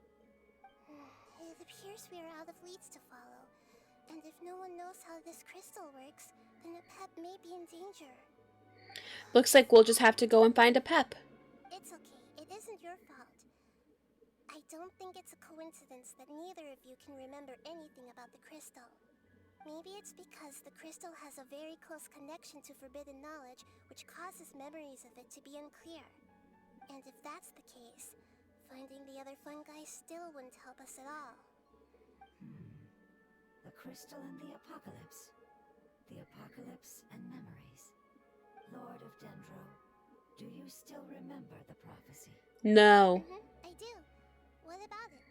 It appears we are out of leads to follow. And if no one knows how this crystal works, then Apep may be in danger. Looks like we'll just have to go and find Apep. It's okay. It isn't your fault. I don't think it's a coincidence that neither of you can remember anything about the crystal. Maybe it's because the crystal has a very close connection to forbidden knowledge, which causes memories of it to be unclear. And if that's the case, finding the other fungi still wouldn't help us at all. The crystal and the apocalypse. The apocalypse and memories. Lord of Dendro, do you still remember the prophecy? No. I do. What about it?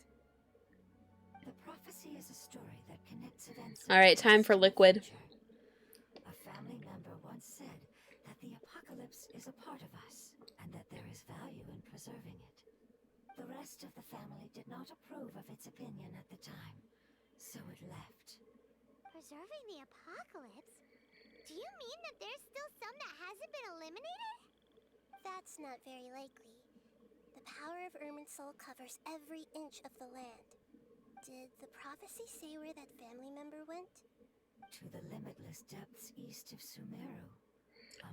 The prophecy is a story that connects events. Alright, time for liquid. A family member once said that the apocalypse is a part of us, and that there is value in preserving it. The rest of the family did not approve of its opinion at the time, so it left. Preserving the apocalypse? Do you mean that there's still some that hasn't been eliminated? That's not very likely. The power of Irminsul covers every inch of the land. Did the prophecy say where that family member went? To the limitless depths east of Sumeru.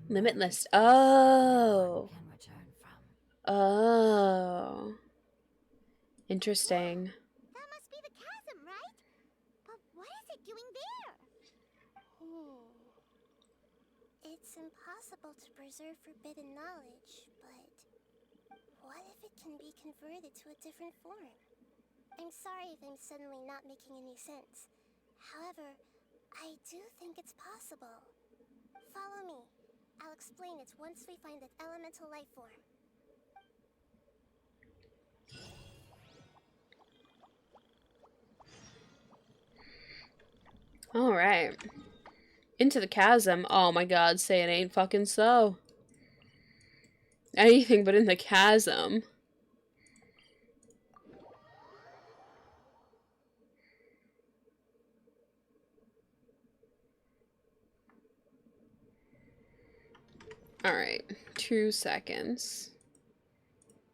Limitless. Oh. Can return from. Oh. Interesting. That must be the chasm, right? But what is it doing there? It's impossible to preserve forbidden knowledge, but what if it can be converted to a different form? I'm sorry if I'm suddenly not making any sense. However, I do think it's possible. Follow me. I'll explain it once we find that elemental life form. Alright. Into the chasm. Oh my god, say it ain't fucking so. Anything but in the chasm. Alright, 2 seconds.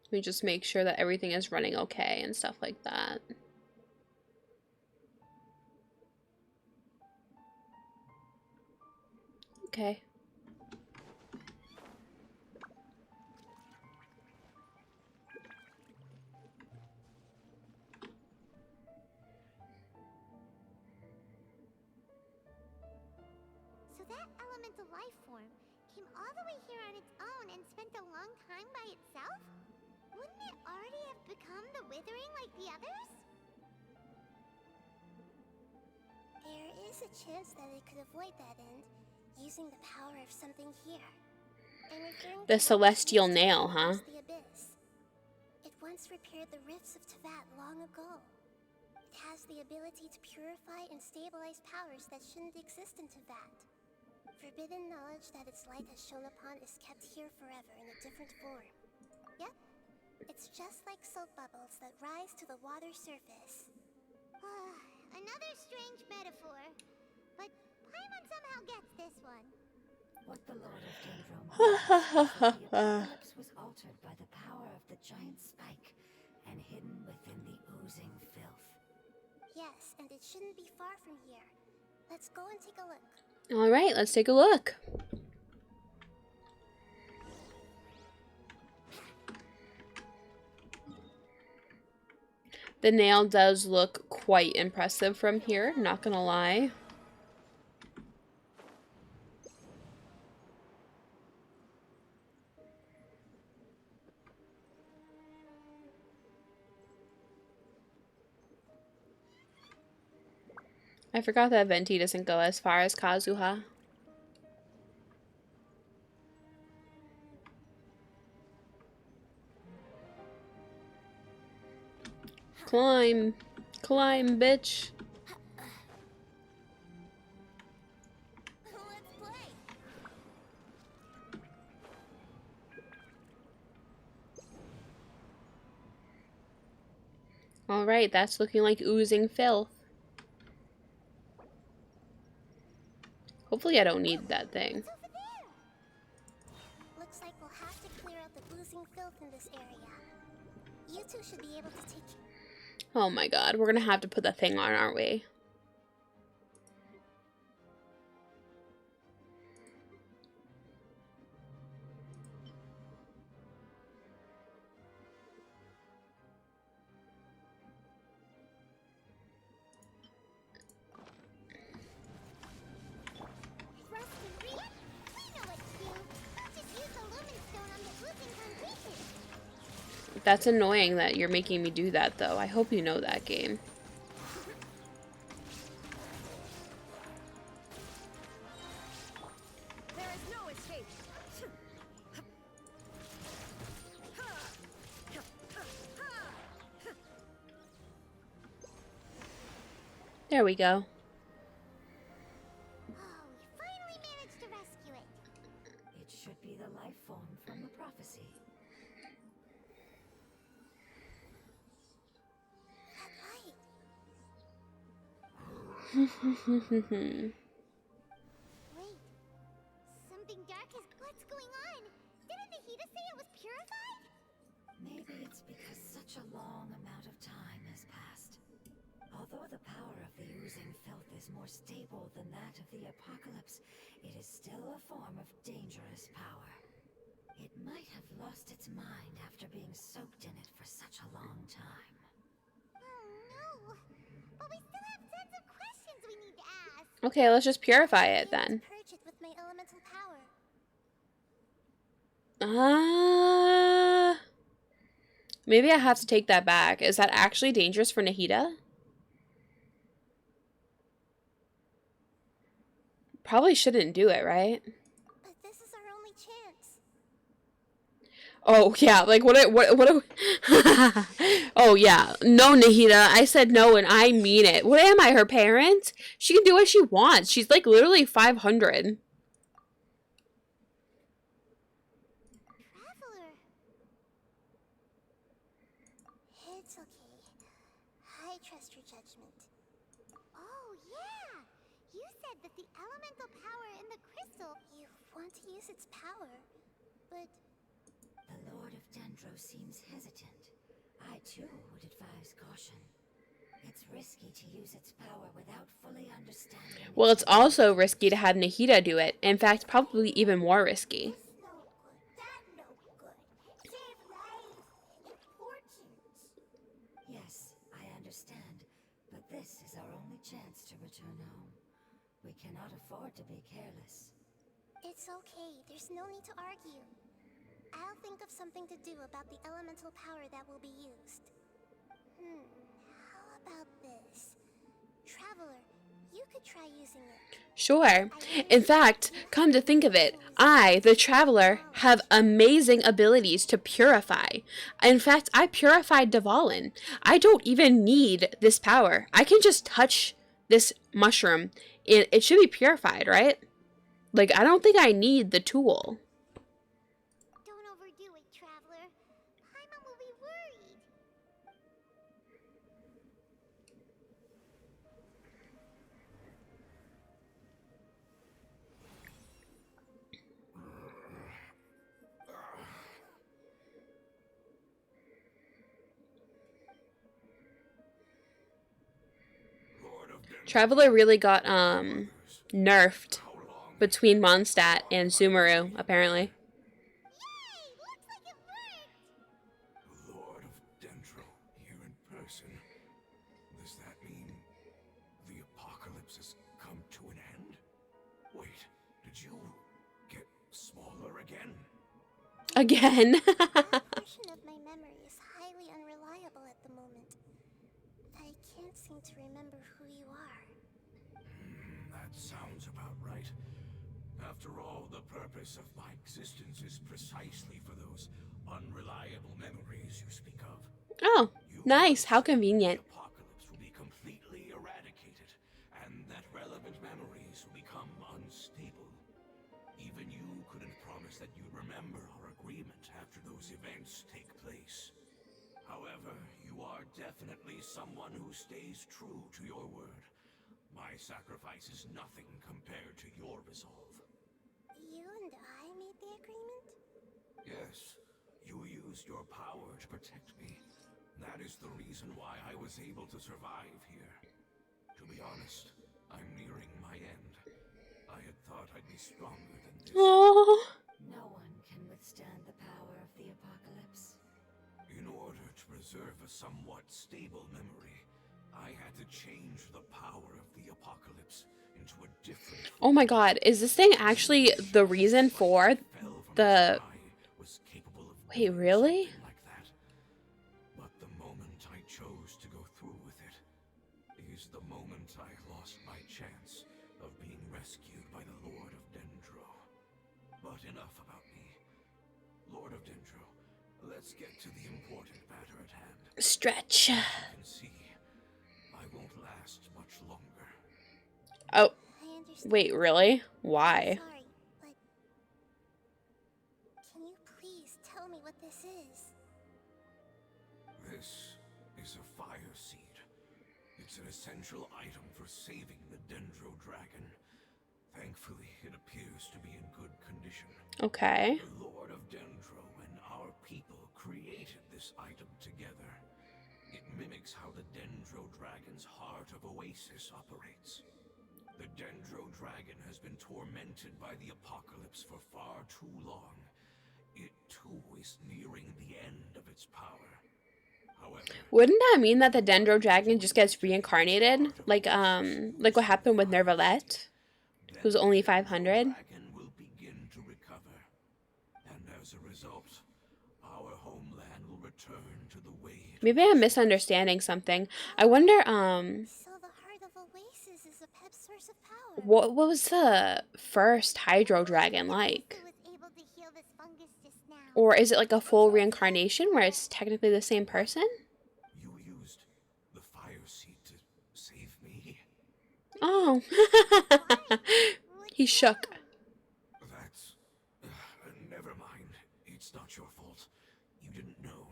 Let me just make sure that everything is running okay and stuff like that. Okay. So that elemental life form came all the way here on its own and spent a long time by itself? Wouldn't it already have become the Withering like the others? There is a chance that it could avoid that end, using the power of something here. I'm referring The to what celestial used to nail, be huh? the abyss. It once repaired the rifts of Teyvat long ago. It has the ability to purify and stabilize powers that shouldn't exist in Teyvat. Forbidden knowledge that its light has shone upon is kept here forever in a different form. Yep, it's just like soap bubbles that rise to the water surface. Another strange metaphor, but Paimon somehow gets this one. What the Lord of Dendro means is that the apocalypse was altered by the power of the giant spike and hidden within the oozing filth. Yes, and it shouldn't be far from here. Let's go and take a look. Alright, let's take a look. The nail does look quite impressive from here, not gonna lie. I forgot that Venti doesn't go as far as Kazuha. Climb. Climb, bitch. Let's play. Alright, that's looking like oozing filth. Hopefully I don't need that thing. It's over there! Looks like we'll have to clear out the oozing filth in this area. You two should be able to take... Oh my god, we're gonna have to put the thing on, aren't we? Rust and Rita? We know what to do. We'll just use the lumen stone on the oozing concretion. That's annoying that you're making me do that, though. I hope you know that game. There is no escape. There we go. Oh, we finally managed to rescue it. It should be the life form from the prophecy. That light! Wait, something dark is... What's going on? Didn't Nahida say it was purified? Maybe it's because such a long amount of time has passed. Although the power of the oozing filth is more stable than that of the apocalypse, it is still a form of dangerous power. It might have lost its mind after being soaked in it for such a long time. Oh no! But we still have tons of questions we need to ask. Okay, let's just purify it I'm able then. to purge it with my elemental power. Maybe I have to take that back. Is that actually dangerous for Nahida? Probably shouldn't do it, right? But this is our only chance. Oh, yeah, like, what Oh, yeah. No, Nahida, I said no, and I mean it. What am I, her parent? She can do what she wants. She's, like, literally 500. Traveler. It's okay. I trust your judgment. Oh yeah! You said that the elemental power in the crystal... You want to use its power, but... The Lord of Dendro seems hesitant. I too would advise caution. It's risky to use its power without fully understanding. Well, it's also risky to have Nahida do it. In fact, probably even more risky. This no good, that no good. Save lives. Important. Yes, I understand. But this is our only chance to return home. We cannot afford to be careless. It's okay. There's no need to argue. I'll think of something to do about the elemental power that will be used. How about this? Traveler, you could try using it. Sure. In fact, come to think of it, I, the Traveler, have amazing abilities to purify. In fact, I purified Dvalin. I don't even need this power. I can just touch this mushroom. It should be purified, right? Like, I don't think I need the tool. Don't overdo it, Traveler. Paimon will be worried. Traveler really got, nerfed between Mondstadt and Sumeru, apparently. Yay! Looks like it worked! Lord of Dendro, here in person. Does that mean the apocalypse has come to an end? Wait, did you get smaller again? Again. That portion of my memory is highly unreliable at the moment. I can't seem to remember who you are. That sounds about right. After all, the purpose of my existence is precisely for those unreliable memories you speak of. Oh, You nice. How the convenient. apocalypse will be completely eradicated, and that relevant memories will become unstable. Even you couldn't promise that you'd remember our agreement after those events take place. However, you are definitely someone who stays true to your word. My sacrifice is nothing compared to your resolve. You and I made the agreement? Yes, you used your power to protect me. That is the reason why I was able to survive here. To be honest, I'm nearing my end. I had thought I'd be stronger than this. Oh. No one can withstand the power of the apocalypse. In order to preserve a somewhat stable memory, I had to change the power of the apocalypse into a different... Oh my god, is this thing actually the reason for the... Wait, really? Like that. But the moment I chose to go through with it is the moment I lost my chance of being rescued by the Lord of Dendro. But enough about me. Lord of Dendro, let's get to the important matter at hand. Stretch. You can see, I won't last much longer. Oh, I understand. wait, really? Why? Sorry, but... Can you please tell me what this is? This is a fire seed. It's an essential item for saving the Dendro dragon. Thankfully, it appears to be in good condition. Okay. The Lord of Dendro and our people created this item together. It mimics how the Dendro dragon's heart of Oasis operates. The Dendro dragon has been tormented by the apocalypse for far too long. It too is nearing the end of its power. However, Wouldn't that mean that the Dendro dragon just gets reincarnated? Like what happened with Nervalette? Who's only 500? the dragon will begin to recover. And as a result, our homeland will return to the way it Maybe I'm misunderstanding something. I wonder, So the heart of Oasis is Apep's source of power. what was the first Hydro Dragon like? Who was able to heal this fungus just now? Or is it like a full reincarnation where it's technically the same person? You used the fire seed to save me. Oh. He shook. That's... never mind. It's not your fault. You didn't know.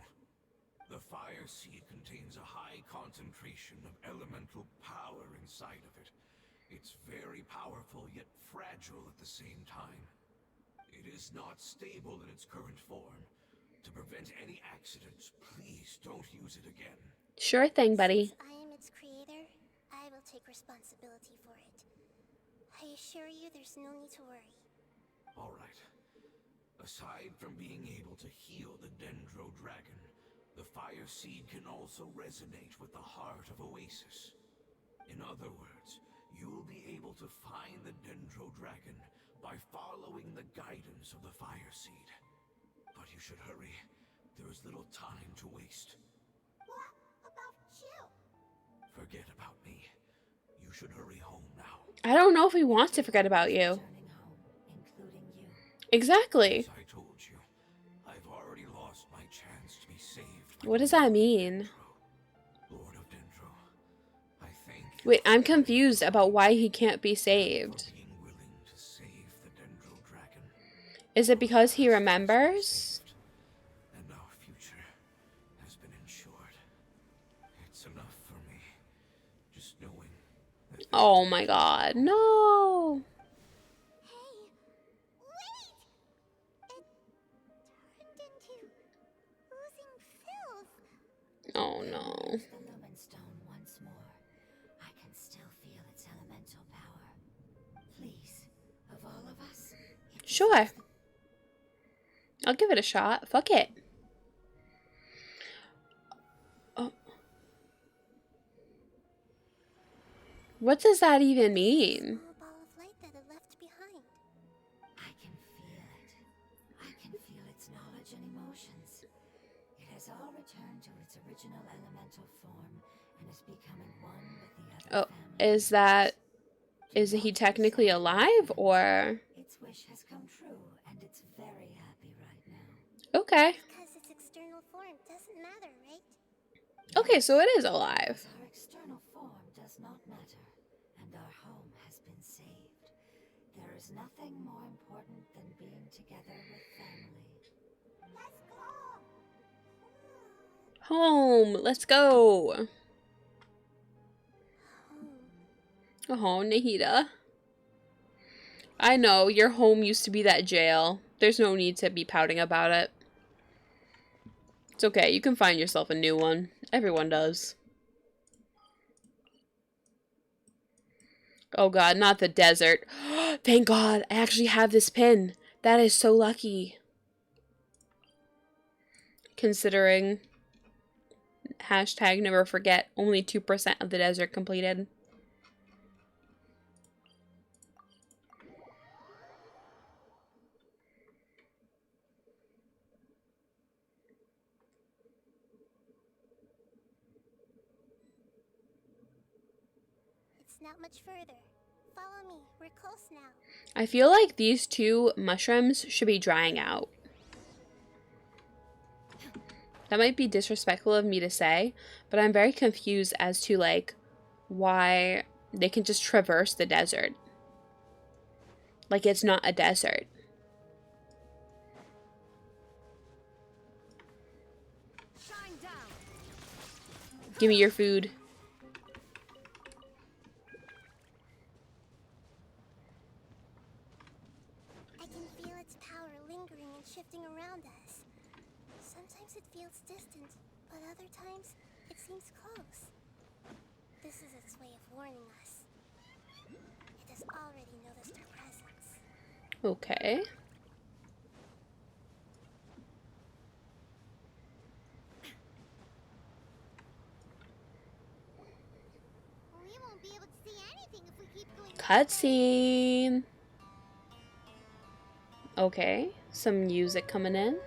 The fire seed contains a high concentration of elemental power inside of it. It's very powerful yet fragile at the same time. It is not stable in its current form. To prevent any accidents, please don't use it again. Sure thing, buddy. Since I am its creator, I will take responsibility for it. I assure you there's no need to worry. Alright. Aside from being able to heal the Dendro dragon, the fire seed can also resonate with the heart of Oasis. In other words, you'll be able to find the Dendro dragon by following the guidance of the fire seed. But you should hurry. There is little time to waste. What about you? Forget about me. You should hurry home now. I don't know if he wants to forget about you. Returning home, including you. Exactly. As I told you, I've already lost my chance to be saved. by What does the that Lord of mean? Dendro. Lord of Dendro, I thank you Wait, I'm for confused about why he can't be saved. being willing to save the Dendro dragon. Is it because he remembers? And our future has been ensured. It's enough for me. Just knowing that Oh my god, no! Hey, wait! It turned into oozing filth. Oh no. Use the Lumen Stone once more. I can still feel its elemental power. Please, of all of us, if this Sure. is the I'll give it a shot. Fuck it. Oh. What does that even mean? Small ball of light that it left behind. I can feel it. I can feel its knowledge and emotions. It has all returned to its original elemental form and is becoming one with the Oh, other family. is he technically alive or? Its wish has come true, and it's very happy right now. Okay. Because its external form doesn't matter, right? Okay, so it is alive. Our external form does not matter, and our home has been saved. There is nothing more important than being together with family. Let's go! Home. Let's go. Oh, Nahida. I know, your home used to be that jail. There's no need to be pouting about it. It's okay, you can find yourself a new one. Everyone does. Oh god, not the desert. Thank god, I actually have this pin. That is so lucky. Considering hashtag never forget, only 2% of the desert completed. It's not much further. Follow me. We're close now. I feel like these two mushrooms should be drying out. That might be disrespectful of me to say, but I'm very confused as to, like, why they can just traverse the desert. Like, it's not a desert. Shine down. Give me your food. I can feel its power lingering and shifting around us. Sometimes it feels distant, but other times it seems close. This is its way of warning us. It has already noticed our presence. Okay. We won't be able to see anything if we keep going. Cutscene. Okay. Some music coming in. Hey,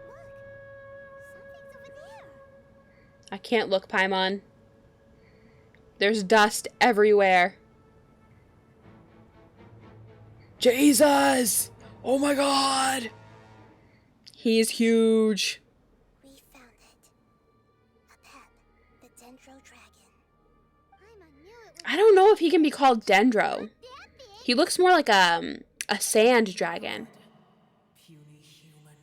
look! Something's over there. I can't look, Paimon. There's dust everywhere. Jesus! Oh my god! He's huge. We found it. Apep, the Dendro dragon. I knew it was I don't know if he can be called Dendro. that big. He looks more like a sand dragon. Puny human,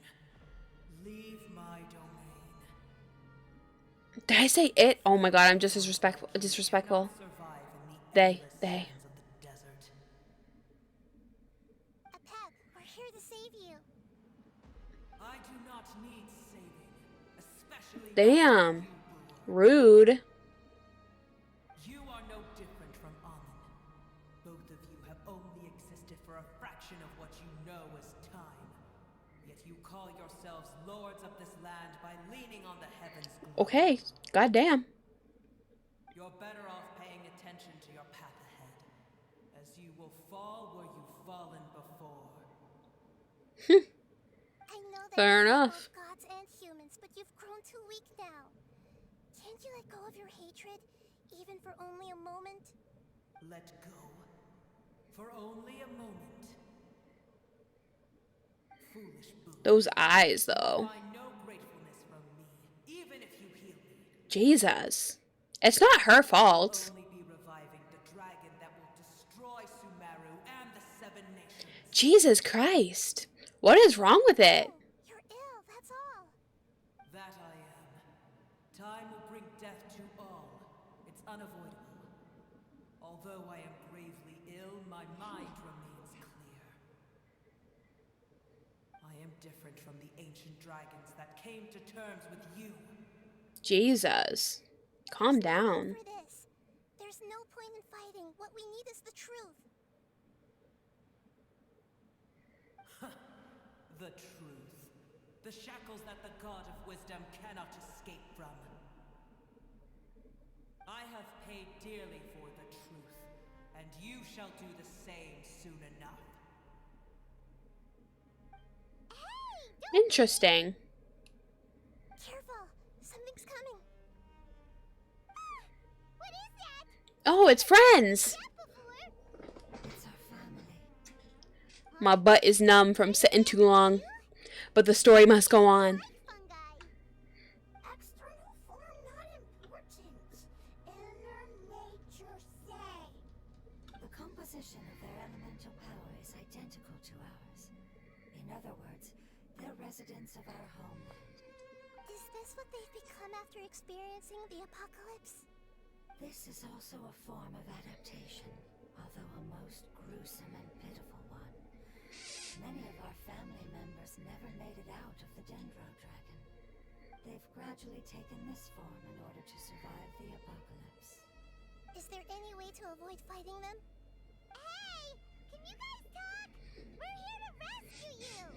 leave my domain. Did I say it? Oh my god, I'm just disrespectful. Disrespectful. Survive in the They. endless sands of the desert. Apep, we're here to save you. I do not need saving, especially Damn. not you, Boor. Rude. You are no different from Amun. Both of you have only existed for a fraction of what you know as time. Yet you call yourselves lords of this land by leaning on the heavens' glory. Okay. Goddamn. You're better off paying attention to your path ahead, as you will fall where you've fallen before. I know that Fair you love enough. both gods and humans, but you've grown too weak now. Can't you let go of your hatred, even for only a moment? Let go. For only a moment. Foolish Boo. Those eyes, though. Find no gratefulness from me, even if you heal me. Jesus. It's not her fault. Only be reviving the dragon that will destroy Sumeru and the Seven Nations. Jesus Christ. What is wrong with it? Oh, you're ill, that's all. That I am. Time will bring death to all. It's unavoidable. Although I am gravely ill, my mind remains clear. I am different from the ancient dragons that came to terms with you. Jesus. Calm down. For this, there's no point in fighting. What we need is the truth. The truth. The shackles that the God of wisdom cannot escape from. I have paid dearly for the truth, and you shall do the same soon enough. Hey, Interesting. careful. Something's coming. What is that? Oh, it's friends. That before? It's our family. My butt is numb from sitting too long. But the story must go on. Fungi. External form not important. Inner nature say. The composition of their elemental power is identical to ours. In other words, they're residents of our homeland. Is this what they've become after experiencing the apocalypse? This is also a form of adaptation, although a most gruesome and pitiful one. Many of our family members never made it out of the Dendro dragon. They've gradually taken this form in order to survive the apocalypse. Is there any way to avoid fighting them? Hey! Can you guys talk? We're here to rescue you!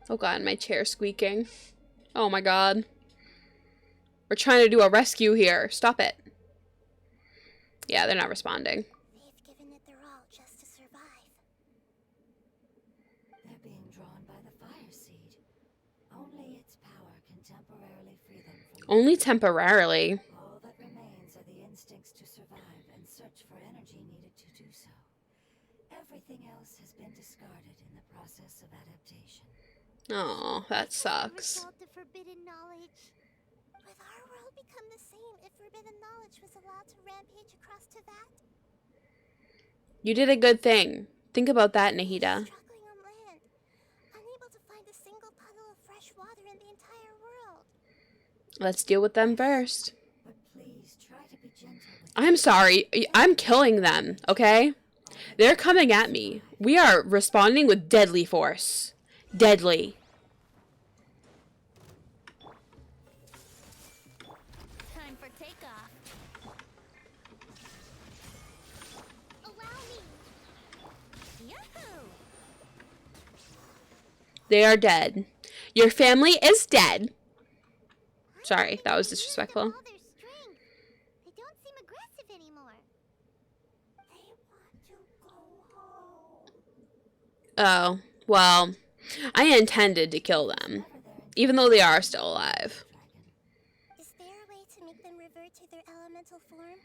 Oh god, my chair's squeaking. Oh my god. We're trying to do a rescue here. Stop it. Yeah, they're not responding. They've given it their all just to survive. They're being drawn by the fire seed. Only its power can temporarily free them from Only temporarily. all that remains are the instincts to survive and search for energy needed to do so. Everything else has been discarded in the process of adaptation. Oh, that sucks. Result of forbidden knowledge. Would our world become the same if forbidden knowledge was allowed to rampage across Teyvat? You did a good thing. Think about that, Nahida. Struggling on land, unable to find a single puddle of fresh water in the entire world. Let's deal with them first. But please try to be gentle with I'm sorry. I'm killing them, okay? They're coming at me. We are responding with deadly force. Deadly. Time for takeoff. Allow me. Yahoo! They are dead. Your family is dead. Sorry, that was disrespectful. All their strength. They don't seem aggressive anymore. They want to go home. Oh, well, I intended to kill them, even though they are still alive. Is there a way to make them revert to their elemental form?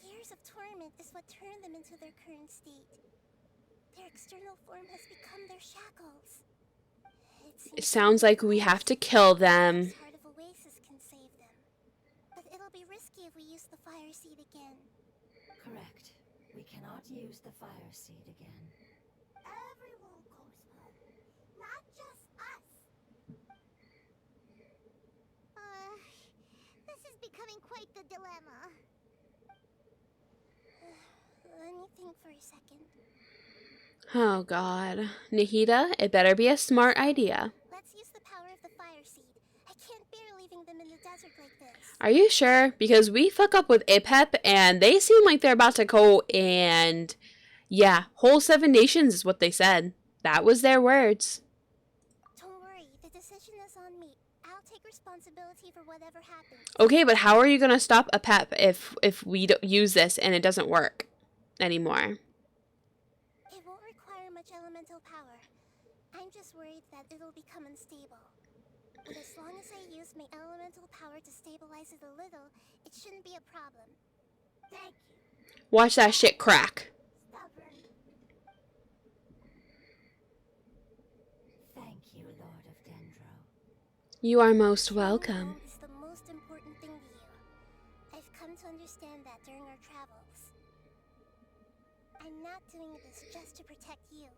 Years of torment is what turned them into their current state. Their external form has become their shackles. It sounds like we have to kill them. This heart of Oasis can save them. But it'll be risky if we use the fire seed again. Correct. We cannot use the fire seed again. Everyone goes home. Not just us. dilemma. Let me think for a second. Oh god. Nahida, it better be a smart idea. Let's use the power of the fire seed. I can't bear leaving them in the desert like this. Are you sure? Because we fuck up with Apep and they seem like they're about to go and yeah, whole 7 nations is what they said. That was their words. Don't worry, the decision is on me. I'll take responsibility for whatever happens. Okay, but how are you going to stop Apep if we don't use this and it doesn't work anymore? It won't require much elemental power. I'm just worried that it'll become unstable. But as long as I use my elemental power to stabilize it a little, it shouldn't be a problem. Thank you, Watch that shit crack. stubborn. Thank you, Lord of Dendro. You are most Being welcome. alone is the most important thing to you. I've come to understand that during our travels. I'm not doing this just to protect you,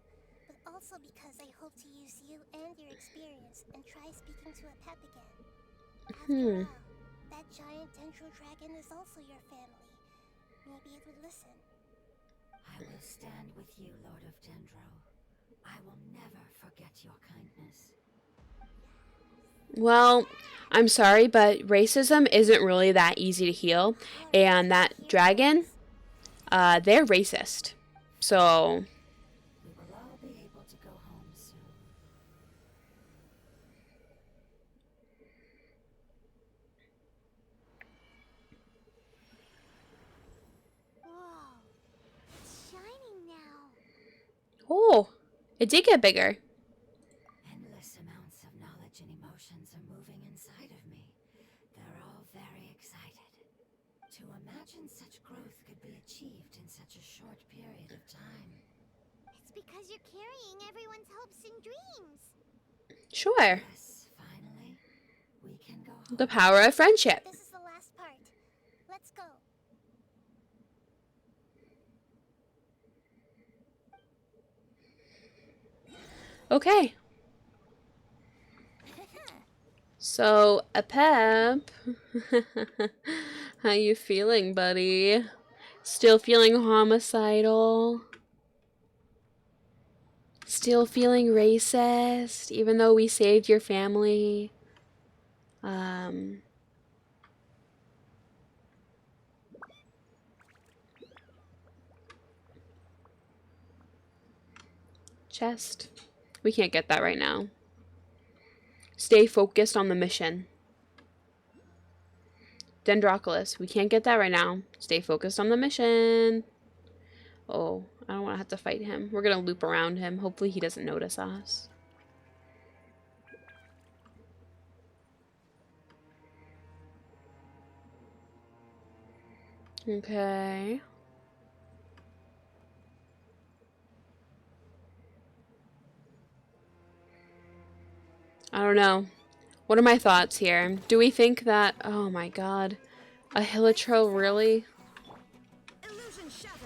but also because I hope to use you and your experience and try speaking to Apep again. After all, that giant Dendro dragon is also your family. Maybe it would listen. I will stand with you, Lord of Dendro. I will never forget your kindness. Well, I'm sorry, but racism isn't really that easy to heal. And that dragon, they're racist. So, We will all be able to go home soon. Whoa, it's shining now. oh, it did get bigger. Endless amounts of knowledge and emotions are moving inside of me. They're all very excited. To imagine such growth could be achieved in such a short period of time. It's because you're carrying everyone's hopes and dreams. Sure. Yes, finally, we can go home. The power of friendship. This is the last part. Let's go. Okay. So, Apep, how you feeling, buddy? Still feeling homicidal? Still feeling racist, even though we saved your family? Chest. We can't get that right now. Stay focused on the mission. Dendroculus. We can't get that right now. Stay focused on the mission. Oh, I don't want to have to fight him. We're going to loop around him. Hopefully he doesn't notice us. Okay. I don't know. What are my thoughts here? Do we think that... Oh my god. A Hilichurl, really? Illusion shattered.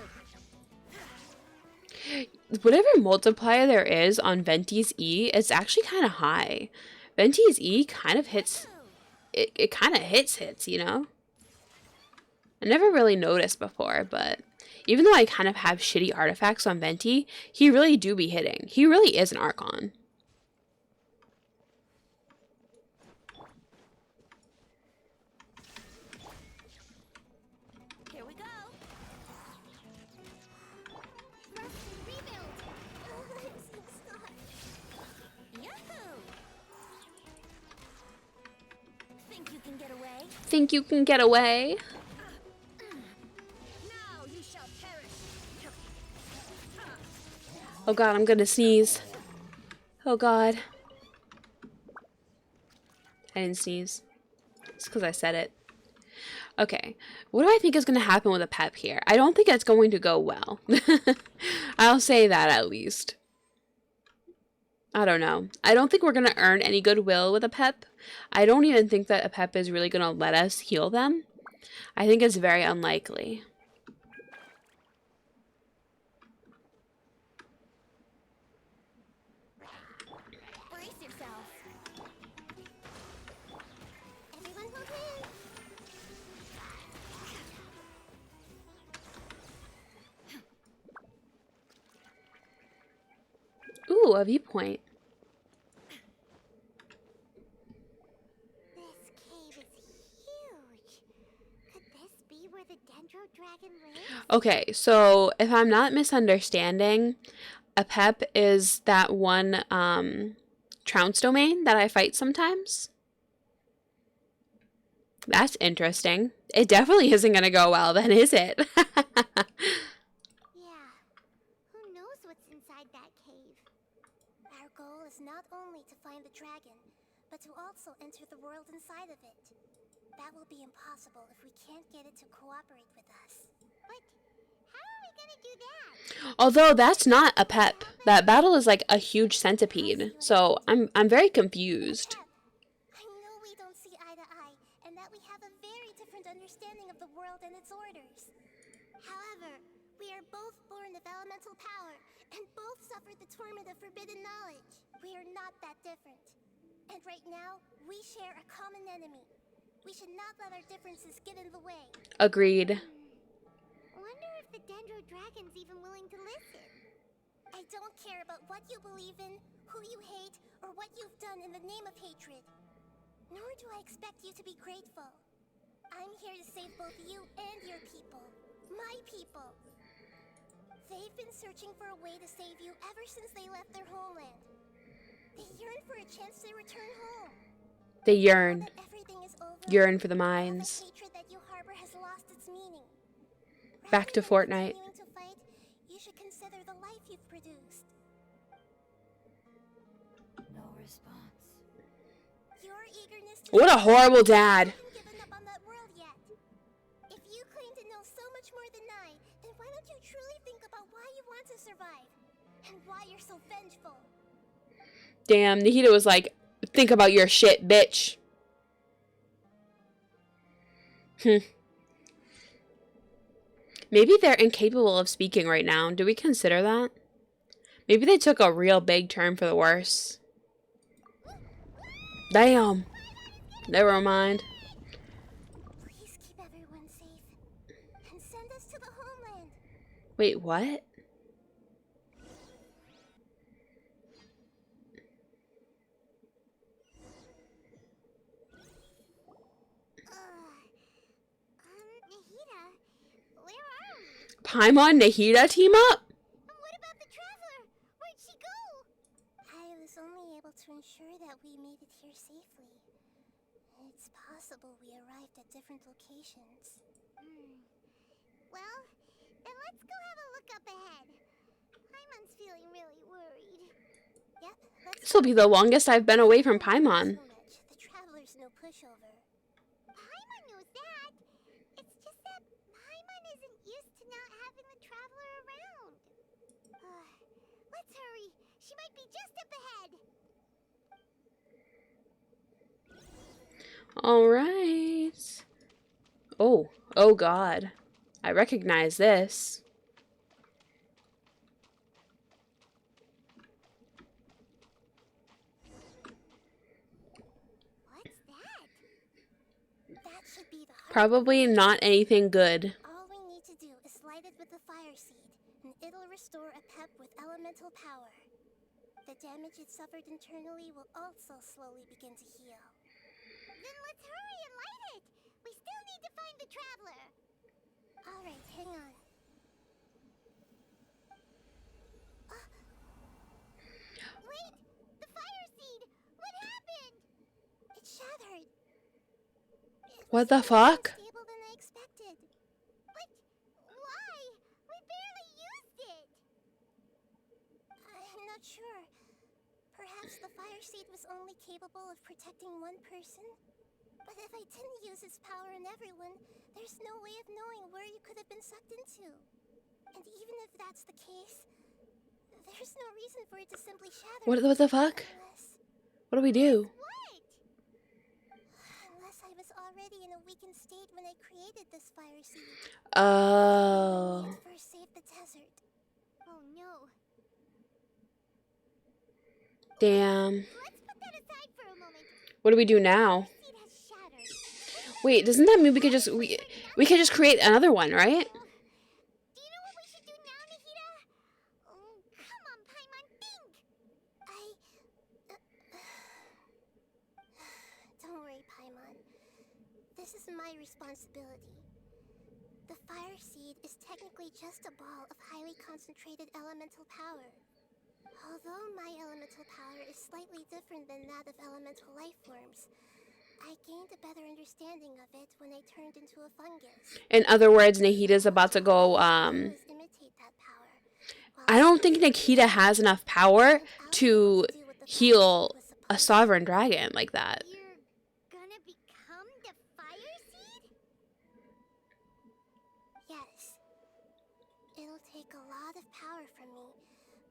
Whatever multiplier there is on Venti's E, it's actually kind of high. Venti's E kind of hits... It kind of hits, you know? I never really noticed before, but... Even though I kind of have shitty artifacts on Venti, he really do be hitting. He really is an Archon. Here we go. Rest and rebuild. I'm so stuck. Yahoo! Think you can get away? Think you can get away? Now you shall perish. Oh god, I'm gonna sneeze. Oh god. I didn't sneeze. It's because I said it. Okay, what do I think is going to happen with Apep here? I don't think it's going to go well. I'll say that at least. I don't know. I don't think we're going to earn any goodwill with Apep. I don't even think that Apep is really going to let us heal them. I think it's very unlikely. Brace yourselves. Everyone hold in. Ooh, a viewpoint. This cave is huge. Could this be where the Dendro dragon lives? Okay, so if I'm not misunderstanding, Apep is that one trounce domain that I fight sometimes. That's interesting. It definitely isn't gonna go well then, is it? Yeah. Who knows what's inside that cave? Our goal is not only to find the dragon, but to also enter the world inside of it. That will be impossible if we can't get it to cooperate with us. But how are we gonna do that? Although that's not Apep. That battle is like a huge centipede. So I'm very confused. I know we don't see eye to eye, and that we have a very different understanding of the world and its orders. However, we are both born of elemental power, and both suffered the torment of forbidden knowledge. We are not that different. And right now, we share a common enemy. We should not let our differences get in the way. Agreed. Wonder if the Dendro dragon's even willing to listen. I don't care about what you believe in, who you hate, or what you've done in the name of hatred. Nor do I expect you to be grateful. I'm here to save both you and your people. My people. They've been searching for a way to save you ever since they left their homeland. They yearn for a chance to return home. They Now yearn. that everything is over, Yearn for the all mines. the hatred that you harbor has lost its meaning. Back to Rather than Fortnite. continuing to fight, you should consider the life you've produced. No response. Your eagerness to What a horrible dad. haven't given up on that world yet. If you claim to know so much more than I, then why don't you truly think about why you want to survive? And why you're so vengeful? Damn, Nahida was like, think about your shit, bitch. Maybe they're incapable of speaking right now. Do we consider that? Maybe they took a real big turn for the worse. Damn. Never mind. Please keep everyone safe. And send us to the homeland. Wait, what? Nahida, where are we? Paimon Nahida team up? And what about the traveler? Where'd she go? I was only able to ensure that we made it here safely. It's possible we arrived at different locations. Well, then let's go have a look up ahead. Paimon's feeling really worried. Yep, let's This will be the longest I've been away from Paimon. so much. The traveler's no pushover. Paimon knows that. It's just that Paimon isn't used to not having the traveler around. Let's hurry. She might be just up ahead. Alright. Oh god. I recognize this. What's that? That should be the heart. Probably not anything good. All we need to do is light it with the fire seed, and it'll restore Apep with elemental power. The damage it suffered internally will also slowly begin to heal. Then let's hurry and light it. We still need to find the traveler. Alright, hang on. Wait! The fire seed! What happened? It shattered. What the It's more fuck? stable than I expected. But why? We barely used it. I'm not sure. Perhaps the fire seed was only capable of protecting one person? But if I didn't use its power on everyone, there's no way of knowing where you could have been sucked into. And even if that's the case, there's no reason for it to simply shatter. What the fuck? What do we do? What? Unless I was already in a weakened state when I created this fire seed. Oh. It first saved the desert. Oh no. Damn. Let's put that aside for a moment. What do we do now? The seed has shattered. Wait, doesn't that mean we could just we could just create another one, right? Do you know what we should do now, Nahida? Oh, come on, Paimon, think! is my responsibility. The fire seed is technically just a ball of highly concentrated elemental power. Although my elemental power is slightly different than that of elemental life forms, I gained a better understanding of it when I turned into a fungus. In other words, Nahida's about to go, Is imitate that power, while I don't think Nikita has enough power to heal a sovereign dragon like that. You're gonna become the fire seed? Yes. It'll take a lot of power from me,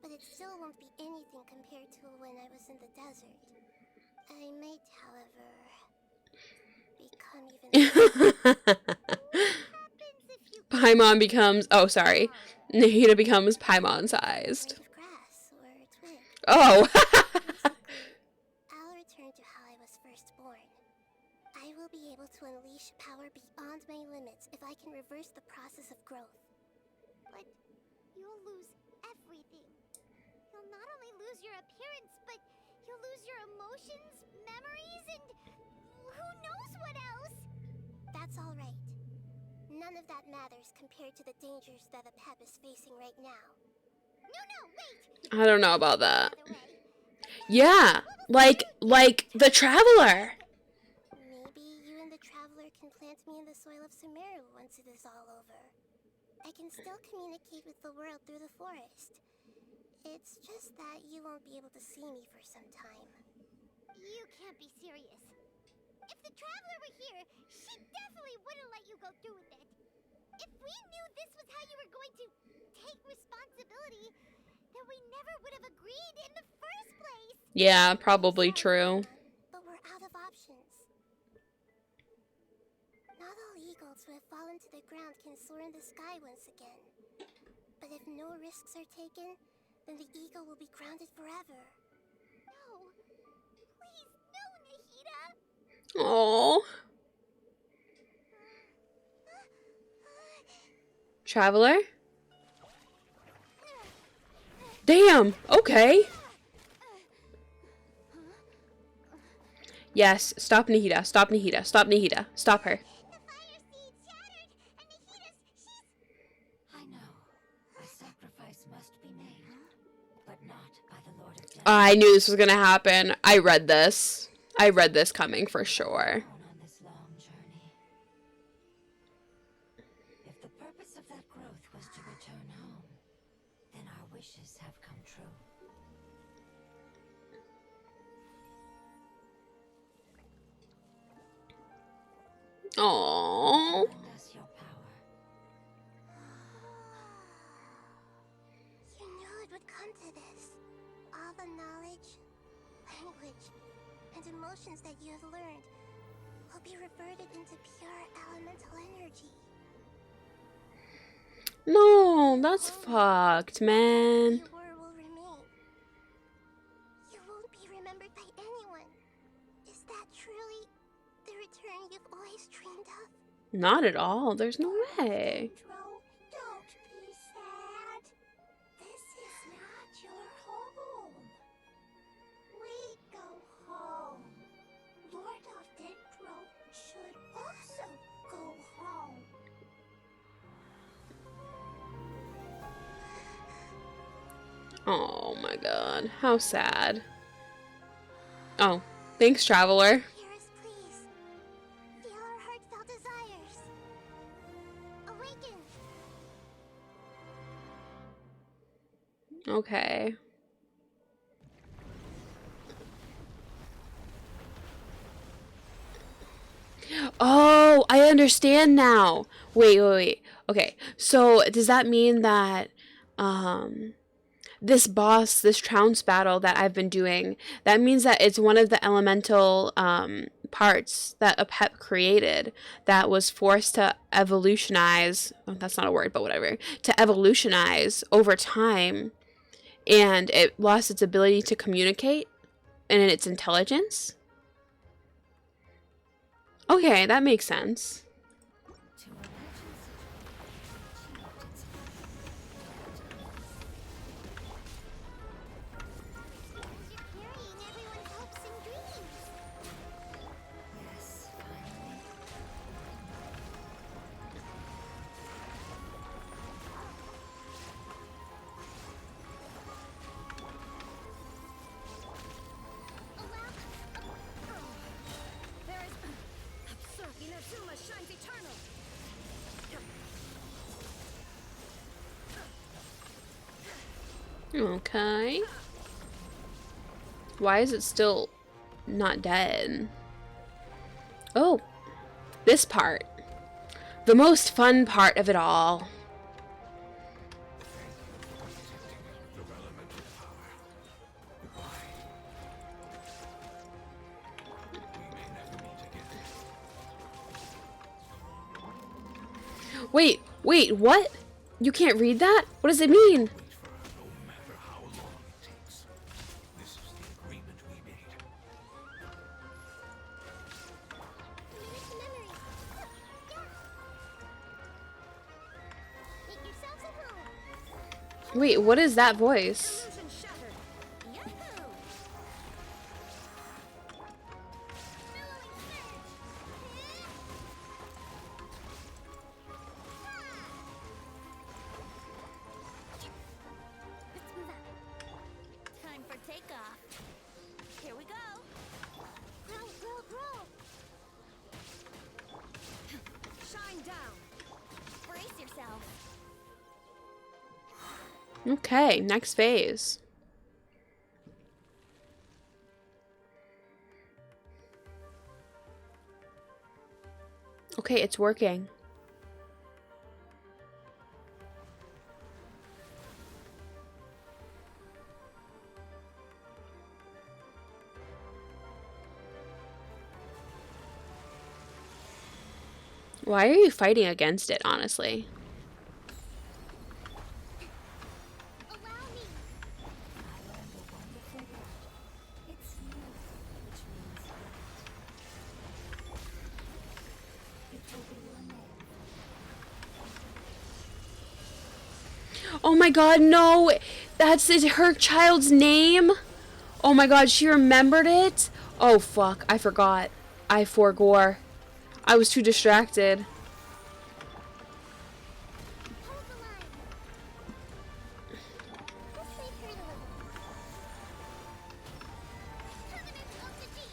but it still won't be anything compared to when I was in the desert. I might, however, become even Paimon becomes, oh sorry, Nahida becomes Paimon-sized. of grass or a twig. Oh! Basically, I'll return to how I was first born. I will be able to unleash power beyond my limits if I can reverse the process of growth. But you'll lose everything. You'll not only lose your appearance, but you'll lose your emotions, memories, and who knows what else? That's all right. None of that matters compared to the dangers that Apep is facing right now. No, wait! I don't know about that. By the way, Yeah, like the Traveler. Maybe you and the Traveler can plant me in the soil of Sumeru once it is all over. I can still communicate with the world through the forest. It's just that you won't be able to see me for some time. you can't be serious. If the Traveler were here, she definitely wouldn't let you go through with it. If we knew this was how you were going to take responsibility, then we never would have agreed in the first place. Yeah, probably true. But we're out of options. Not all eagles who have fallen to the ground can soar in the sky once again. But if no risks are taken, then the eagle will be grounded forever. No. Please, no, Nahida. Oh. Traveler? Damn, okay. Yes, stop Nahida, stop Nahida, stop Nahida, stop her. The fire seed shattered, and Nahida's, I know. A sacrifice must be made, but not by the Lord of Death. I knew this was gonna happen. I read this. I read this coming for sure. On this long journey. If the purpose of that growth was to return home, then our wishes have come true. Aww. Lend us your power. You knew it would come to this. All the knowledge, language, and emotions that you have learned will be reverted into pure elemental energy. No, that's fucked, man. You will remain. You won't be remembered by anyone. Is that truly the return you've always dreamed of? Not at all. There's no way. Dendro, don't be sad. This is not your home. We go home. Lord of Dendro should also go home. Oh my god. How sad. Oh, thanks, Traveler. Hear us, please. Feel our heartfelt desires. Awaken. Okay. Oh, I understand now. Wait. Okay, so does that mean that, this boss, this trounce battle that I've been doing, that means that it's one of the elemental, parts that Apep created that was forced to evolutionize, oh, that's not a word, but whatever, to evolutionize over time, and it lost its ability to communicate and its intelligence? Okay, that makes sense. To imagine such a You're carrying everyone's hopes and dreams. yes, finally. Okay. Why is it still not dead? Oh, this part. The most fun part of it all. The elemental power. Goodbye. We may never meet again. Wait, what? You can't read that? What does it mean? Wait for her no matter how long it takes. This is the agreement we made. Finish the memory. Yeah. Make yourselves at home. Wait, what is that voice? Illusion shattered. Yahoo! Billowing surge. Let's move up. Time for takeoff. Here we go. Roll, roll, roll. Shine down. Brace yourself. Okay, next phase. Okay, it's working. Why are you fighting against it, honestly? Allow me. I learned a wonderful word. It's you, which means it will be your name. Oh my god, no! That's her child's name? Oh my god, she remembered it? Oh fuck, I forgot. I forgore. I was too distracted. Hold the line. Let's leave her to live. Covenant of the Deep.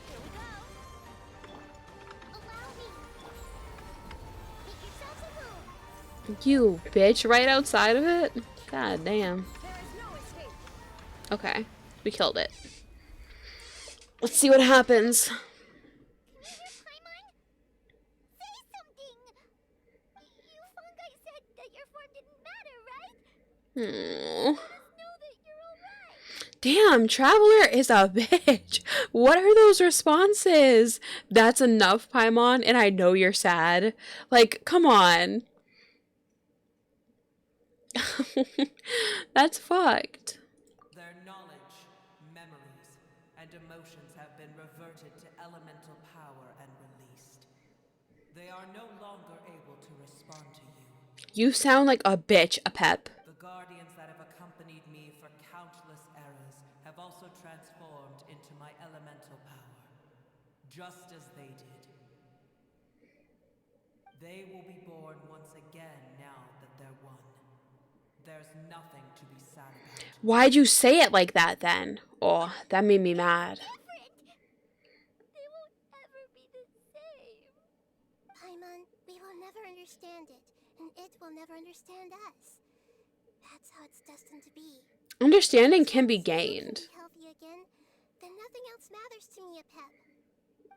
Here we go. Allow me. Make yourselves at home. You bitch, right outside of it? God damn. There is no escape. Okay, we killed it. Let's see what happens. Commander Paimon? Say something! You fungi said that your form didn't matter, right? Hmm. Let us know that you're alright. Damn, Traveler is a bitch. What are those responses? That's enough, Paimon, and I know you're sad. Like, come on. That's fucked. Their knowledge, memories, and emotions have been reverted to elemental power and released. They are no longer able to respond to you. You sound like a bitch, Apep. The guardians that have accompanied me for countless eras have also transformed into my elemental power, just as they did. They will be born once again now that they're one. There's nothing to be sad about. Why'd you say it like that then? Oh, that made me mad. Different! They won't ever be the same. Paimon, we will never understand it, and it will never understand us. That's how it's destined to be. Understanding can be As long as you gained. can be healthy again, then nothing else matters to me, Apep.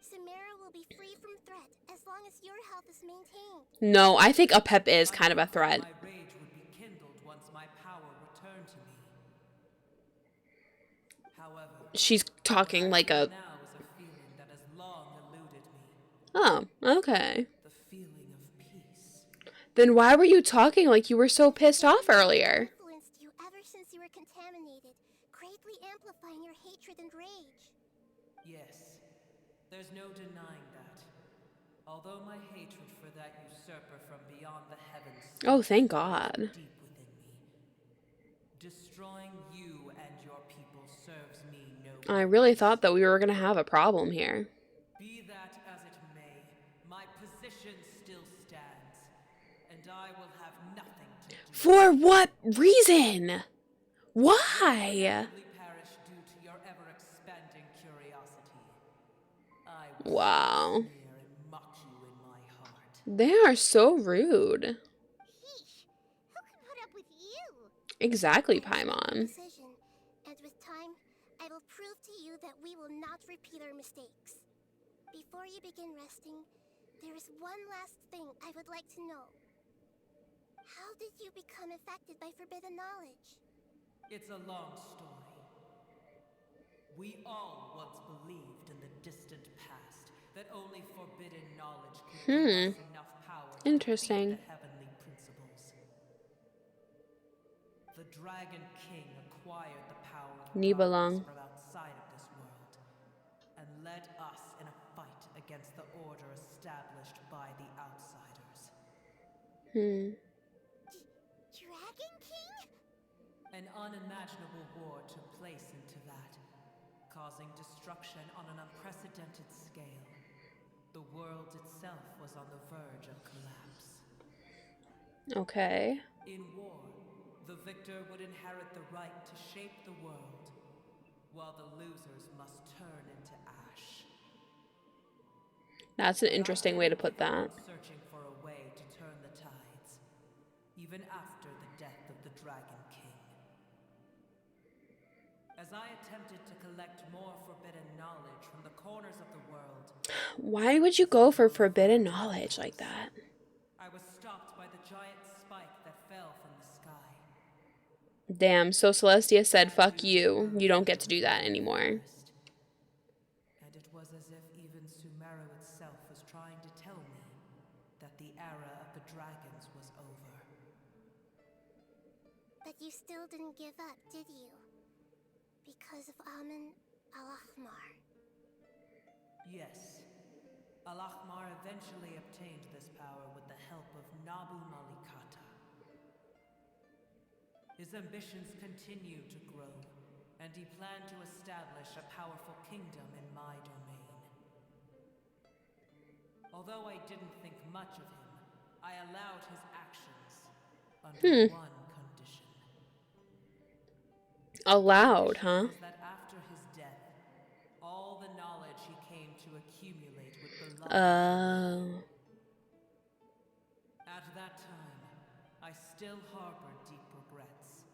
Samara will be free from threat as long as your health is maintained. No, I think Apep is kind of a threat. My rage would be kindled once my power returned to me. However, She's talking like a... now is a feeling that has long eluded me. Oh, okay. The feeling of peace. Then why were you talking like you were so pissed off earlier? Influenced you ever since you were contaminated, greatly amplifying your hatred and rage. Yes, there's no denying that. Although my hatred for that usurper from beyond the heavens Oh, thank God. deep within me, destroying you and your people serves me no I really thought that we were gonna have a problem here. Be that as it may, my position still stands, and I will have nothing to do For what reason? Why? only perish due to your ever-expanding curiosity. Wow. Sneer and mock you in my heart. They are so rude. Yeesh. Who can put up with you? Exactly, I respect your Paimon. decision, and with time, I will prove to you that we will not repeat our mistakes. Before you begin resting, there is one last thing I would like to know. How did you become affected by forbidden knowledge? It's a long story. We all once believed in the distant past that only forbidden knowledge could give us enough power to Interesting. defeat the heavenly principles. The Dragon King acquired the power of darkness Nibelung. from outside of this world and led us in a fight against the order established by the outsiders. Dragon King? An unimaginable war took place into that, causing destruction on an unprecedented scale. The world itself was on the verge of collapse. Okay. In war, the victor would inherit the right to shape the world, while the losers must turn into ash. That's an interesting way to put that. Searching for a way to turn the tides, even after the death of the Dragon King. As I attempted to collect more forbidden knowledge from the corners of the world, Why would you go for forbidden knowledge like that? I was stopped by the giant spike that fell from the sky. Damn, so Celestia said, fuck you. You don't get to do that anymore. And it was as if even Sumeru itself was trying to tell me that the era of the dragons was over. But you still didn't give up, did you? Because of Amun al-Ahmar. Yes. Al-Ahmar eventually obtained this power with the help of Nabu Malikata. His ambitions continued to grow, and he planned to establish a powerful kingdom in my domain. Although I didn't think much of him, I allowed his actions under one condition. Allowed, huh? Was that after his death, all the knowledge he came to accumulate would belong to me. At that time, I still harbored deep regrets.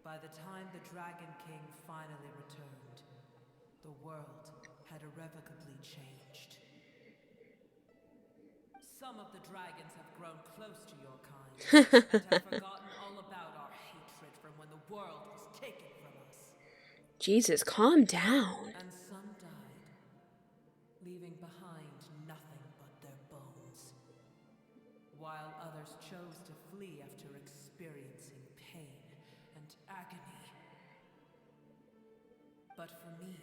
By the time the Dragon King finally returned, the world had irrevocably changed. Some of the dragons have grown close to your kind and have forgotten all about our hatred from when the world was taken from us. Jesus, calm down. And some died, leaving behind nothing but their bones. While others chose to flee after experiencing pain and agony. But for me,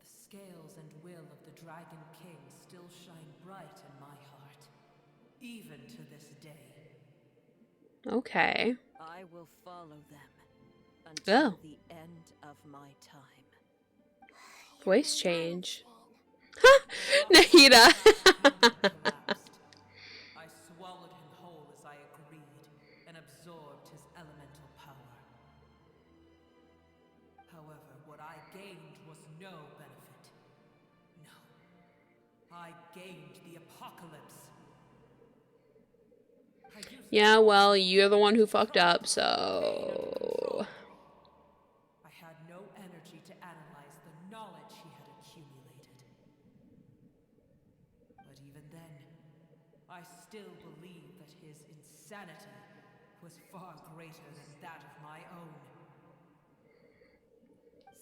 the scales and will of the Dragon King still shine bright in my heart, even to this day. Okay. I will follow them until Oh. the end of my time. Voice change. Nahida. Collapsed. I swallowed him whole as I agreed, and absorbed his elemental power. However, what I gained was no benefit. No. I gained the apocalypse. Yeah, well, you're the one who fucked up, so... I had no energy to analyze the knowledge he had accumulated. But even then, I still believe that his insanity was far greater than that of my own.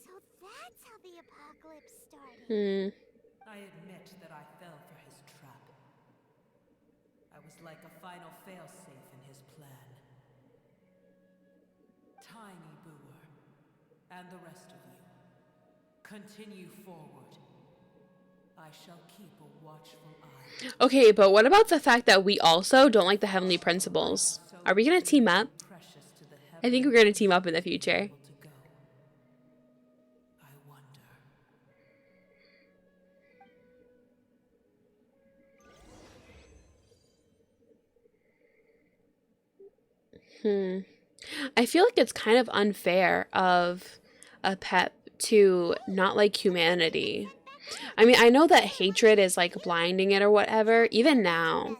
So that's how the apocalypse started. I admit that I fell for his trap. I was like a final failsafe in his plan. Tiny Booer, and the rest of you, continue forward. I shall keep a watchful eye. Okay, but what about the fact that we also don't like the heavenly principles? Are we gonna team up? Precious to the I think we're gonna team up in the future. able to go. I wonder. I feel like it's kind of unfair of Apep to not like humanity. I mean, I know that hatred is like blinding it or whatever, even now,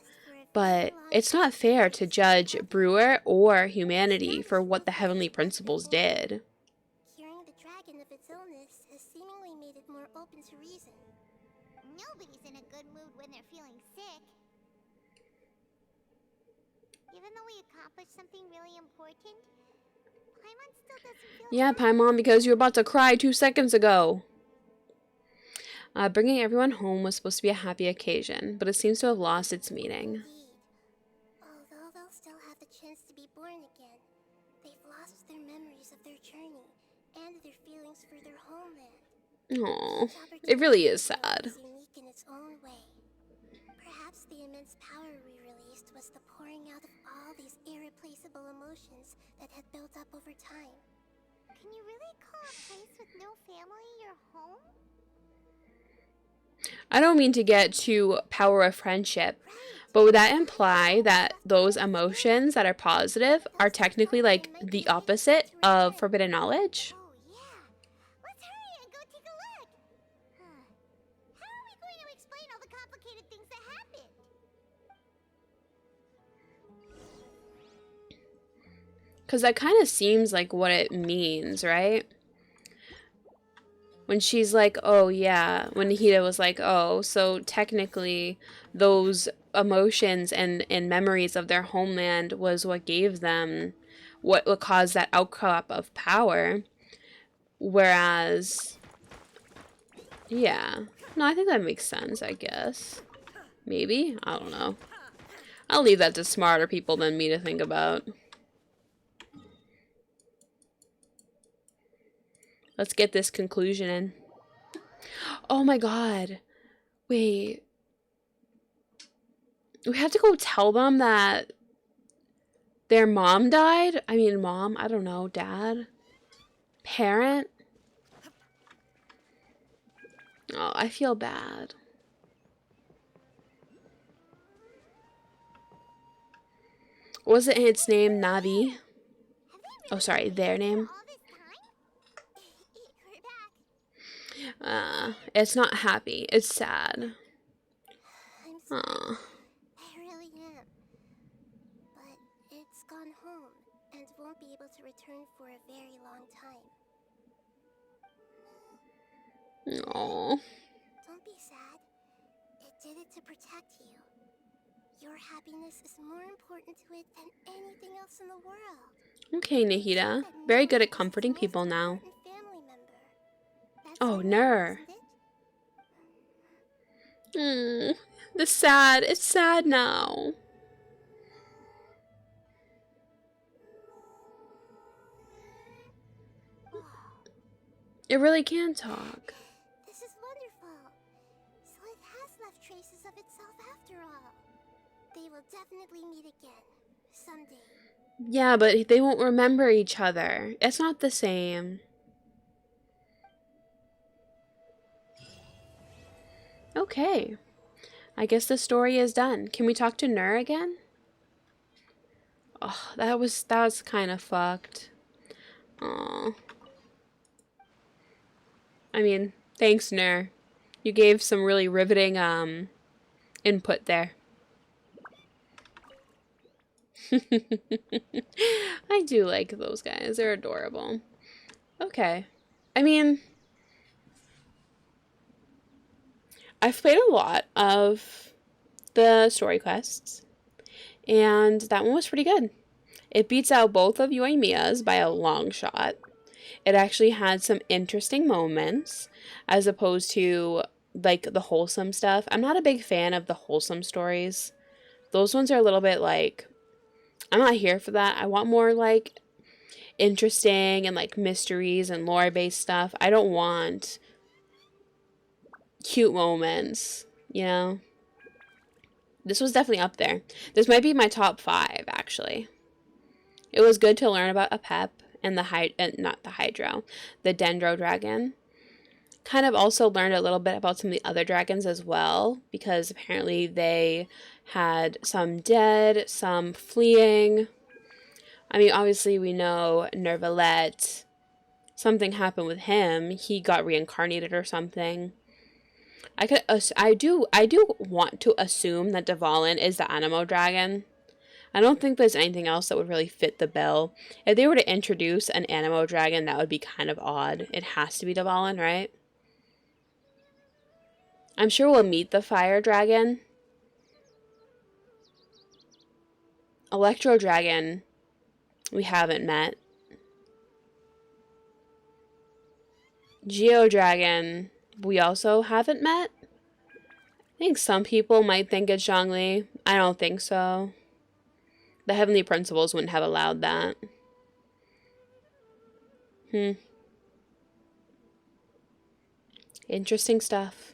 but it's not fair to judge Brewer or humanity for what the heavenly principles did. Curing the dragon of its illness has seemingly made it more open to reason. Nobody's in a good mood when they're feeling sick. Even though we accomplished something really important, Paimon still doesn't feel Yeah, happy. Paimon, because you were about to cry 2 seconds ago. Bringing everyone home was supposed to be a happy occasion, but it seems to have lost its meaning. Indeed. Although they'll still have the chance to be born again, they've lost their memories of their journey and their feelings for their homeland. Aww, Each it really is opportunity sad. is unique in its own way. Perhaps the immense power we released was the pouring out of all these irreplaceable emotions that had built up over time. Can you really call a place with no family your home? I don't mean to get to power of friendship, but would that imply that those emotions that are positive are technically like the opposite of forbidden knowledge? Oh yeah. Let's hurry and go take a look. How are we going to explain all the complicated things that happened? Because that kind of seems like what it means, right? When she's like, oh yeah, when Nahida was like, oh, so technically those emotions and memories of their homeland was what gave them, what caused that outcrop of power. Whereas, yeah, no, I think that makes sense, I guess. Maybe? I don't know. I'll leave that to smarter people than me to think about. Let's get this conclusion in. Oh my god. Wait. We have to go tell them that their mom died? I mean, mom, I don't know, dad? Parent? Oh, I feel bad. Wasn't its name Navi? Oh, sorry, their name? All this time? We're back. It's not happy. It's sad. I'm sorry. Aw. I really am. But it's gone home and won't be able to return for a very long time. Aw. Don't be sad. It did it to protect you. Your happiness is more important to it than anything else in the world. Okay, Nahida. Very good at comforting people now. Family member. That's Oh, your Nur. isn't it? The sad. It's sad now. It really can talk. This is wonderful. So it has left traces of itself after all. They will definitely meet again. Someday. Yeah, but they won't remember each other. It's not the same. Okay. I guess the story is done. Can we talk to Nur again? Oh, that was kind of fucked. Aw. I mean, thanks, Nur. You gave some really riveting input there. I do like those guys. They're adorable. Okay. I mean, I've played a lot of the story quests, and that one was pretty good. It beats out both of Yoimiya's by a long shot. It actually had some interesting moments, as opposed to, like, the wholesome stuff. I'm not a big fan of the wholesome stories. Those ones are a little bit, like, I'm not here for that. I want more, like, interesting and, like, mysteries and lore-based stuff. I don't want cute moments, you know? This was definitely up there. This might be my top 5, actually. It was good to learn about Apep and the Dendro dragon. Kind of also learned a little bit about some of the other dragons as well, because apparently they had some dead, some fleeing. I mean, obviously we know Nervalet, something happened with him. He got reincarnated or something. I do want to assume that Dvalin is the Anemo dragon. I don't think there's anything else that would really fit the bill. If they were to introduce an Anemo dragon, that would be kind of odd. It has to be Dvalin, right? I'm sure we'll meet the fire dragon. Electro dragon, we haven't met. Geo dragon, we also haven't met. I think some people might think it's Zhongli. I don't think so. The Heavenly Principles wouldn't have allowed that. Interesting stuff.